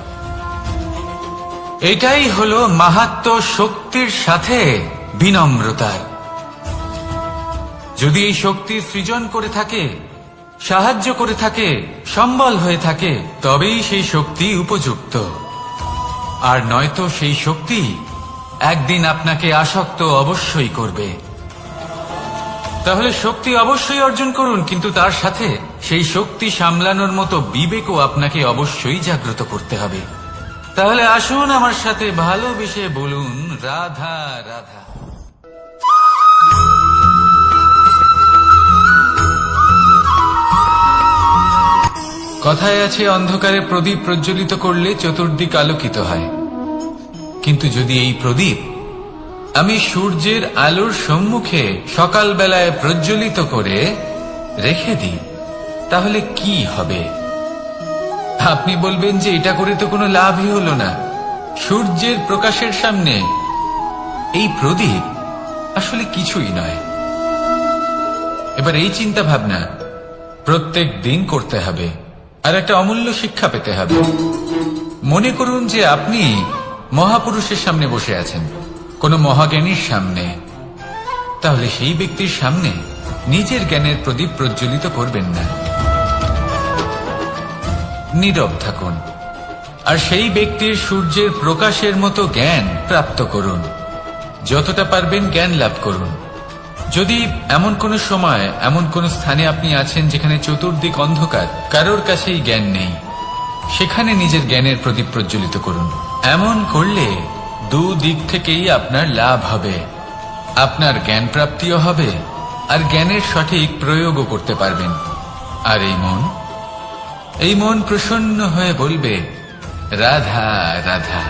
এটাই হলো মাহাত্ম্য শক্তির সাথে বিনম্রতার। যদি এই শক্তি সৃজন করে থাকে, সাহায্য করে থাকে, সম্বল হয়ে থাকে, তবেই সেই শক্তি উপযুক্ত। আর নয়তো সেই শক্তি একদিন আপনাকে আসক্ত অবশ্যই করবে। তাহলে শক্তি অবশ্যই অর্জন করুন, কিন্তু তার সাথে সেই শক্তি সামলানোর মতো বিবেকও আপনাকে অবশ্যই জাগ্রত করতে হবে। তাহলে আসুন আমার সাথে ভালোবেসে বলুন, রাধা রাধা। কথায় আছে, অন্ধকারে প্রদীপ প্রজ্বলিত করলে চতুর্দিক আলোকিত হয়। কিন্তু যদি এই প্রদীপ আমি সূর্যের আলোর সম্মুখে সকালবেলায় প্রজ্বলিত করে রেখে দিই, তাহলে কি হবে? আপনি বলবেন যে এটা করে তো কোনো লাভই হলো না। সূর্যের প্রকাশের সামনে এই প্রদীপ আসলে কিছুই নয়। এবার এই চিন্তা ভাবনা প্রত্যেক দিন করতে হবে, আর একটা অমূল্য শিক্ষা পেতে হবে। মনে করুন যে আপনি মহাপুরুষের সামনে বসে আছেন, কোন মহাজ্ঞানীর সামনে। তাহলে সেই ব্যক্তির সামনে নিজের জ্ঞানের প্রদীপ প্রজ্বলিত করবেন না, নীরব থাকুন। আর সেই ব্যক্তির সূর্যের প্রকাশের মতো জ্ঞান প্রাপ্ত করুন। যতটা পারবেন জ্ঞান লাভ করুন। যদি এমন কোন সময়, এমন কোন স্থানে আপনি আছেন যেখানে চতুর্দিক অন্ধকার, কারোর কাছেই জ্ঞান নেই, সেখানে নিজের জ্ঞানের প্রদীপ প্রজ্বলিত করুন। এমন করলে দুদিক থেকেই আপনার লাভ হবে। আপনার জ্ঞান প্রাপ্তিও হবে, আর জ্ঞানের সঠিক প্রয়োগও করতে পারবেন। আর এই মন প্রসন্ন হয়ে বলবে, রাধা রাধা।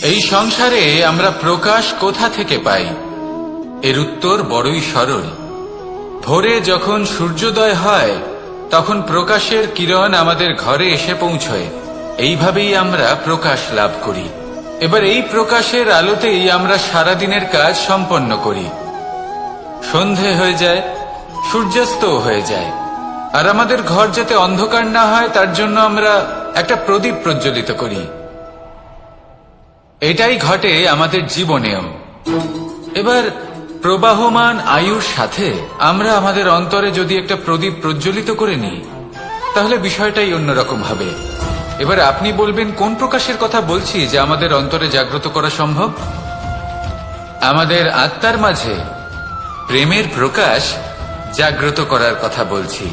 এই সংসারে আমরা প্রকাশ কোথা থেকে পাই? এর উত্তর বড়ই সরল। ভোরে যখন সূর্যোদয় হয়, তখন প্রকাশের কিরণ আমাদের ঘরে এসে পৌঁছয়। এইভাবেই আমরা প্রকাশ লাভ করি। এবার এই প্রকাশের আলোতেই আমরা সারাদিনের কাজ সম্পন্ন করি। সন্ধে হয়ে যায়, সূর্যাস্তও হয়ে যায়। আর আমাদের ঘর যাতে অন্ধকার না হয়, তার জন্য আমরা একটা প্রদীপ প্রজ্বলিত করি। এটাই ঘটে আমাদের জীবনেও। এবার প্রবাহমান আয়ুর সাথে আমরা আমাদের অন্তরে যদি একটা প্রদীপ প্রজ্বলিত করে নিই, তাহলে বিষয়টাই অন্যরকম হবে। এবার আপনি বলবেন, কোন প্রকাশের কথা বলছি যে আমাদের অন্তরে জাগ্রত করা সম্ভব? আমাদের আত্মার মাঝে প্রেমের প্রকাশ জাগ্রত করার কথা বলছি।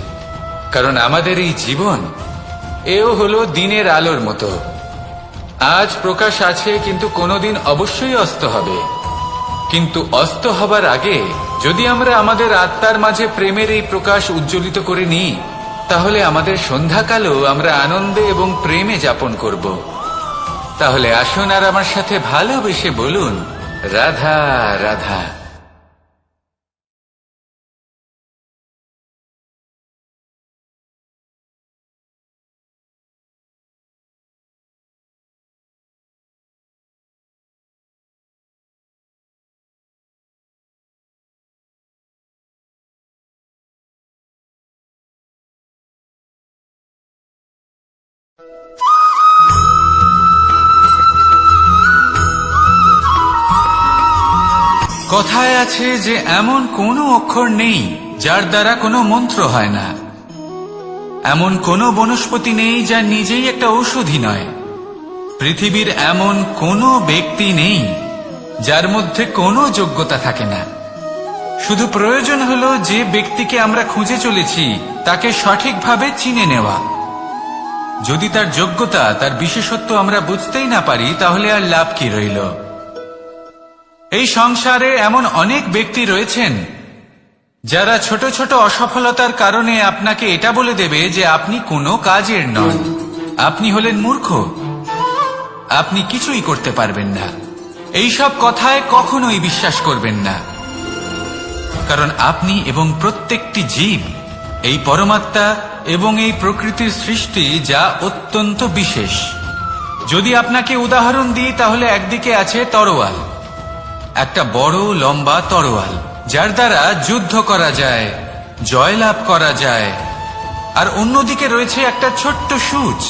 কারণ আমাদের এই জীবন, এও হলো দিনের আলোর মতো। আজ প্রকাশ আছে, কিন্তু কোনোদিন অবশ্যই অস্ত হবে। কিন্তু অস্ত হবার আগে যদি আমরা আমাদের আত্মার মাঝে প্রেমের এই প্রকাশ উজ্জ্বলিত করে নিই, তাহলে আমাদের সন্ধ্যাকালও আমরা আনন্দে এবং প্রেমে যাপন করব। তাহলে আসুন আর আমার সাথে ভালোবেসে বলুন, রাধা রাধা। কথায় আছে যে এমন কোনো অক্ষর নেই যার দ্বারা কোনো মন্ত্র হয় না। এমন কোনো বনস্পতি নেই যা নিজেই একটা ঔষধি নয়। পৃথিবীর এমন কোনো ব্যক্তি নেই যার মধ্যে কোনো যোগ্যতা থাকে না। শুধু প্রয়োজন হলো যে ব্যক্তিকে আমরা খুঁজে চলেছি তাকে সঠিকভাবে চিনে নেওয়া। যদি তার যোগ্যতা, তার বিশেষত্ব আমরা বুঝতেই না পারি, তাহলে আর লাভ কি রইল? এই সংসারে এমন অনেক ব্যক্তি রয়েছেন যারা ছোট ছোট অসফলতার কারণে আপনাকে এটা বলে দেবে যে আপনি কোনো কাজের নন, আপনি হলেন মূর্খ, আপনি কিছুই করতে পারবেন না। এইসব কথায় কখনোই বিশ্বাস করবেন না, কারণ আপনি এবং প্রত্যেকটি জীব এই পরমাত্মা এবং এই প্রকৃতির সৃষ্টি, যা অত্যন্ত বিশেষ। যদি আপনাকে উদাহরণ দিই, তাহলে একদিকে আছে তরোয়াল, একটা বড় লম্বা তরোয়াল, যার দ্বারা যুদ্ধ করা যায়, জয়লাভ করা যায়, আর অন্যদিকে রয়েছে একটা ছোট্ট সূচ।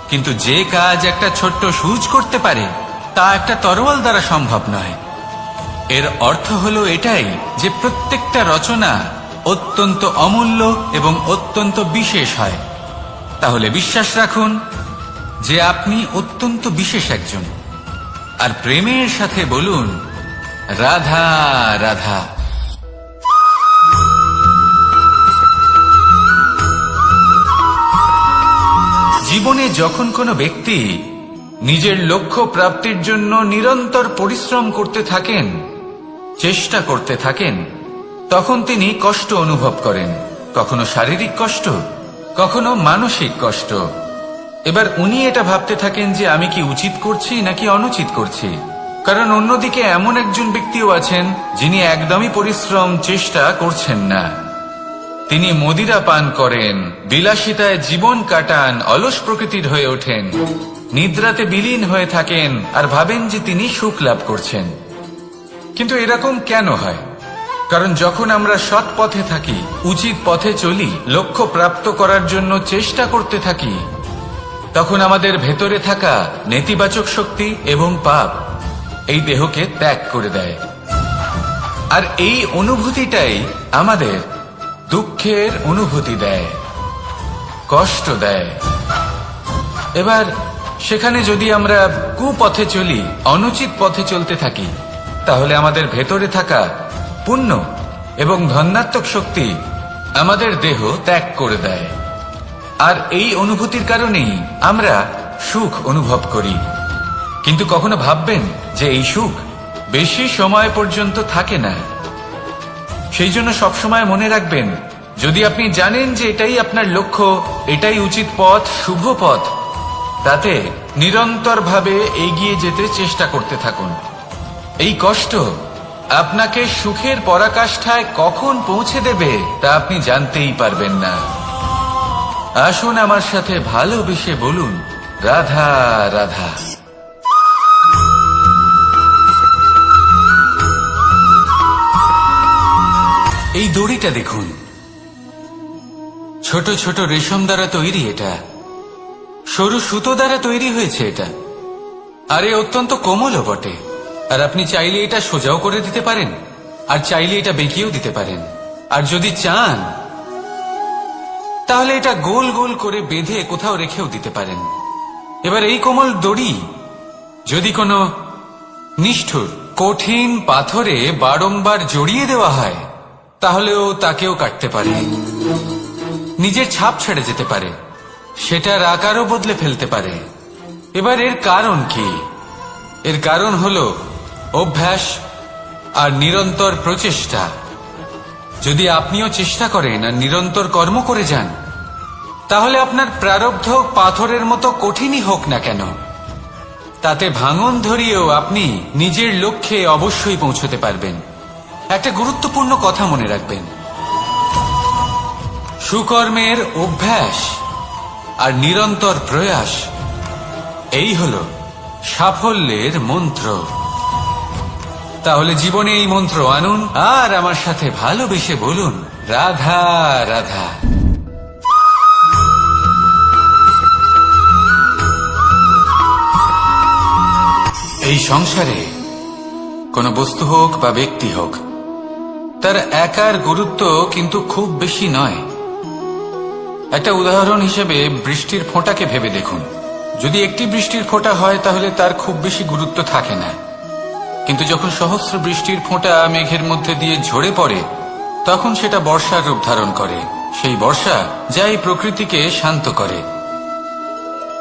কিন্তু যে কাজ একটা ছোট্ট সূচ করতে পারে তা একটা তরোয়াল দ্বারা সম্ভব নয়। এর অর্থ হলো এটাই যে প্রত্যেকটা রচনা অত্যন্ত অমূল্য এবং অত্যন্ত বিশেষ হয়। তাহলে বিশ্বাস রাখুন যে আপনি অত্যন্ত বিশেষ একজন, আর প্রেমের সাথে বলুন রাধা রাধা। জীবনে যখন কোনো ব্যক্তি নিজের লক্ষ্য প্রাপ্তির জন্য নিরন্তর পরিশ্রম করতে থাকেন, চেষ্টা করতে থাকেন, তখন তিনি কষ্ট অনুভব করেন, কখনো শারীরিক কষ্ট, কখনো মানসিক কষ্ট। এবার উনি এটা ভাবতে থাকেন যে আমি কি উচিত করছি নাকি অনুচিত করছি, কারণ অন্যদিকে এমন একজন ব্যক্তিও আছেন যিনি একদমই পরিশ্রম চেষ্টা করছেন না। তিনি মদিরা পান করেন, বিলাসিতায় জীবন কাটান, অলস প্রকৃতির হয়ে ওঠেন, নিদ্রাতে বিলীন হয়ে থাকেন আর ভাবেন যে তিনি সুখ লাভ করছেন। কিন্তু এরকম কেন হয়? কারণ যখন আমরা সৎ পথে থাকি, উচিত পথে চলি, লক্ষ্য প্রাপ্ত করার জন্য চেষ্টা করতে থাকি, তখন আমাদের ভেতরে থাকা নেতিবাচক শক্তি এবং পাপ এই দেহকে ত্যাগ করে দেয়। আর এই অনুভূতিটাই আমাদের দুঃখের অনুভূতি দেয়, কষ্ট দেয়। এবার সেখানে যদি আমরা কুপথে চলি, অনুচিত পথে চলতে থাকি, তাহলে আমাদের ভেতরে থাকা পুণ্য এবং ধনাত্মক শক্তি আমাদের দেহ ত্যাগ করে দেয়। আর এই অনুভূতির কারণেই আমরা সুখ অনুভব করি। কিন্তু কখনো ভাববেন যে এই সুখ বেশি সময় পর্যন্ত থাকে না। সেই জন্য সবসময় মনে রাখবেন, যদি আপনি জানেন যে এটাই আপনার লক্ষ্য, এটাই উচিত পথ, শুভ পথ, তাতে নিরন্তরভাবে এগিয়ে যেতে চেষ্টা করতে থাকুন। এই কষ্ট আপনাকে সুখের পরাকাষ্ঠায় কখন পৌঁছে দেবে তা আপনি জানতেই পারবেন না। আসুন আমার সাথে ভালোবেসে বলুন রাধা রাধা। এই দড়িটা দেখুন, ছোট ছোট রেশম দ্বারা তৈরি, এটা সরু সুতো দ্বারা তৈরি হয়েছে এটা, আর এ অত্যন্ত কোমলও বটে। আর আপনি চাইলে এটা সোজাও করে দিতে পারেন, আর চাইলে এটা বেঁকিয়েও দিতে পারেন, আর যদি চান তাহলে এটা গোল গোল করে বেঁধে কোথাও রেখেও দিতে পারেন। এবার এই কোমল দড়ি যদি কোনো নিষ্ঠুর কঠিন পাথরে বারংবার জড়িয়ে দেওয়া হয়, তাহলেও তাকেও কাটতে পারে, নিজের ছাপ ছেড়ে যেতে পারে, সেটার আকারও বদলে ফেলতে পারে। এবার এর কারণ কি? এর কারণ হলো অভ্যাস আর নিরন্তর প্রচেষ্টা। যদি আপনিও চেষ্টা করেন আর নিরন্তর কর্ম করে যান, তাহলে আপনার প্রারব্ধ পাথরের মতো কঠিনই হোক না কেন, তাতে ভাঙন ধরিয়েও আপনি নিজের লক্ষ্যে অবশ্যই পৌঁছতে পারবেন। একটা গুরুত্বপূর্ণ কথা মনে রাখবেন, সুকর্মের অভ্যাস আর নিরন্তর প্রয়াস, এই হলো সাফল্যের মন্ত্র। তাহলে জীবনে এই মন্ত্র আনুন আর আমার সাথে ভালোবেসে বলুন রাধা রাধা। এই সংসারে কোনো বস্তু হোক বা ব্যক্তি হোক, তার একার গুরুত্ব কিন্তু খুব বেশি নয়। একটা উদাহরণ হিসেবে বৃষ্টির ফোঁটাকে ভেবে দেখুন। যদি একটি বৃষ্টির ফোঁটা হয় তাহলে তার খুব বেশি গুরুত্ব থাকে না, কিন্তু যখন সহস্র বৃষ্টির ফোঁটা মেঘের মধ্যে দিয়ে ঝরে পড়ে, তখন সেটা বর্ষার রূপ ধারণ করে। সেই বর্ষা যা এই প্রকৃতিকে শান্ত করে।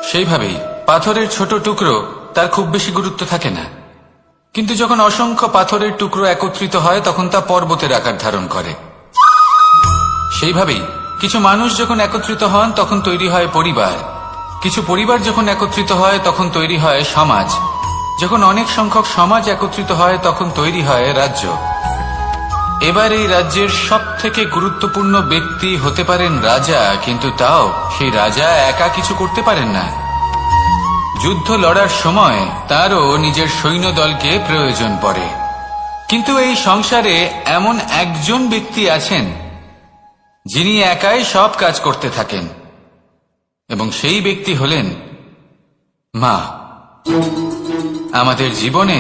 সেইভাবেই পাথরের ছোট টুকরো, তার খুব বেশি গুরুত্ব থাকে না, কিন্তু যখন অসংখ্য পাথরের টুকরো একত্রিত হয় তখন তা পর্বতের আকার ধারণ করে। সেইভাবেই কিছু মানুষ যখন একত্রিত হন তখন তৈরি হয় পরিবার, কিছু পরিবার যখন একত্রিত হয় তখন তৈরি হয় সমাজ, যখন অনেক সংখ্যক সমাজ একত্রিত হয় তখন তৈরি হয় রাজ্য। এবার এই রাজ্যের সবথেকে গুরুত্বপূর্ণ ব্যক্তি হতে পারেন রাজা, কিন্তু তাও সেই রাজা একা কিছু করতে পারেন না। যুদ্ধ লড়ার সময় তারও নিজের সৈন্যদলকে প্রয়োজন পড়ে। কিন্তু এই সংসারে এমন একজন ব্যক্তি আছেন যিনি একাই সব কাজ করতে থাকেন, এবং সেই ব্যক্তি হলেন মা। আমাদের জীবনে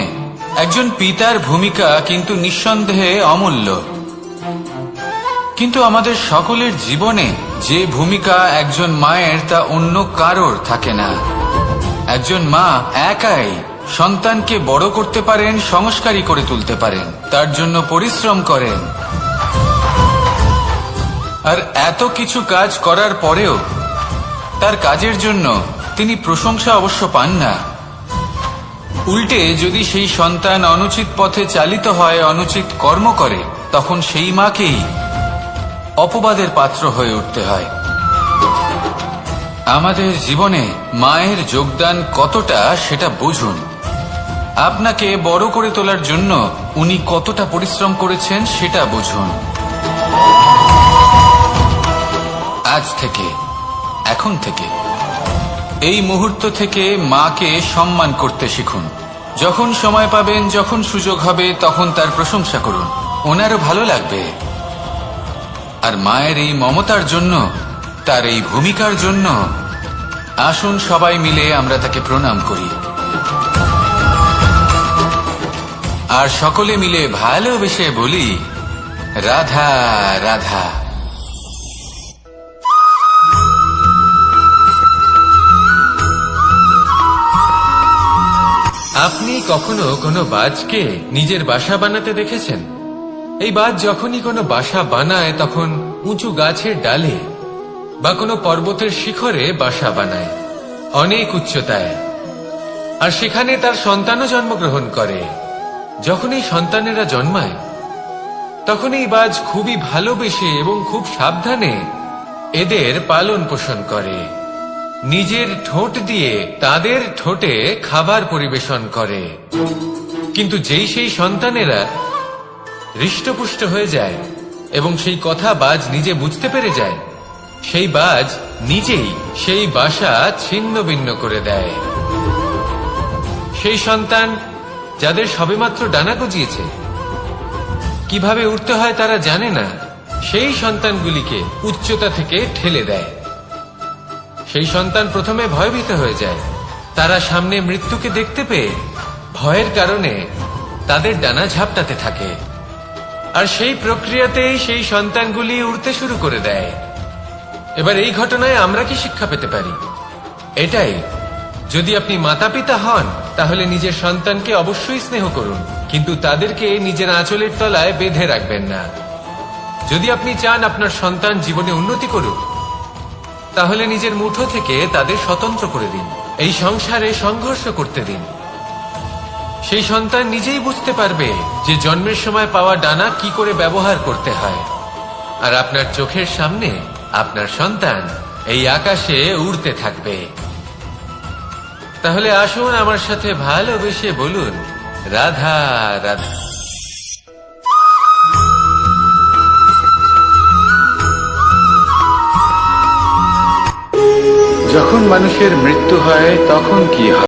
একজন পিতার ভূমিকা কিন্তু নিঃসন্দেহে অমূল্য, কিন্তু আমাদের সকলের জীবনে যে ভূমিকা একজন মায়ের তা অন্য কারোর থাকে না। একজন মা একাই সন্তানকে বড় করতে পারেন, সংস্কারী করে তুলতে পারেন, তার জন্য পরিশ্রম করেন। আর এত কিছু কাজ করার পরেও তার কাজের জন্য তিনি প্রশংসা অবশ্য পান না। উল্টে যদি সেই সন্তান অনুচিত পথে চালিত হয়, অনুচিত কর্ম করে, তখন সেই মাকেই অপবাদের পাত্র হয়ে উঠতে হয়। আমাদের জীবনে মায়ের যোগদান কতটা সেটা বুঝুন। আপনাকে বড় করে তোলার জন্য উনি কতটা পরিশ্রম করেছেন সেটা বুঝুন। আজ থেকে, এখন থেকে, এই মুহূর্ত থেকে মাকে সম্মান করতে শিখুন। যখন সময় পাবেন, যখন সুযোগ হবে, তখন তার প্রশংসা করুন, ওনারও ভালো লাগবে। আর মায়ের এই মমতার জন্য, তার এই ভূমিকার জন্য আসুন সবাই মিলে আমরা তাকে প্রণাম করি, আর সকলে মিলে ভালোবেসে বলি, রাধা রাধা। আপনি কখনো কোনো বাজকে নিজের বাসা বানাতে দেখেছেন? এই বাজ যখনই কোনো বাসা বানায় তখন উঁচু গাছের ডালে বা কোনো পর্বতের শিখরে বাসা বানায়, অনেক উচ্চতায়, আর সেখানে তার সন্তানও জন্মগ্রহণ করে। যখন এই সন্তানেরা জন্মায় তখন এই বাজ খুবই ভালোবেসে এবং খুব সাবধানে এদের পালন পোষণ করে, নিজের ঠোঁট দিয়ে তাদের ঠোঁটে খাবার পরিবেশন করে। কিন্তু যেই সেই সন্তানেরা হৃষ্টপুষ্ট হয়ে যায় এবং সেই কথা বাজ নিজে বুঝতে পেরে যায়, সেই বাজ নিজেই সেই বাসা ছিন্ন ভিন্ন করে দেয়। সেই সন্তান যাদের সবেমাত্র ডানা গজিয়েছে, কিভাবে উঠতে হয় তারা জানে না, সেই সন্তানগুলিকে উচ্চতা থেকে ঠেলে দেয়। সেই সন্তান প্রথমে ভয়ভীত হয়ে যায়। তারা সামনে মৃত্যুকে দেখতে পেয়ে ভয়ের কারণে তাদের ডানা ঝাপটাতে থাকে, আর সেই প্রক্রিয়াতেই সেই সন্তানগুলি উড়তে শুরু করে দেয়। এবার এই ঘটনায় আমরা কি শিক্ষা পেতে পারি? এটাই, যদি আপনি মাতা পিতা হন তাহলে নিজের সন্তানকে অবশ্যই স্নেহ করুন, কিন্তু তাদেরকে নিজের আঁচলের তলায় বেঁধে রাখবেন না। যদি আপনি চান আপনার সন্তান জীবনে উন্নতি করুক, তাহলে নিজের মুঠো থেকে তাদের স্বতন্ত্র করে দিন, এই সংসারে সংঘর্ষ করতে দিন। সেই সন্তান নিজেই বুঝতে পারবে যে জন্মের সময় পাওয়া ডানা কি করে ব্যবহার করতে হয়। আর আপনার চোখের সামনে আপনার সন্তান এই আকাশে উড়তে থাকবে। তাহলে আসুন আমার সাথে ভালোবেসে বলুন, রাধা রাধা। যখন মানুষের মৃত্যু হয় তখন কি হয়?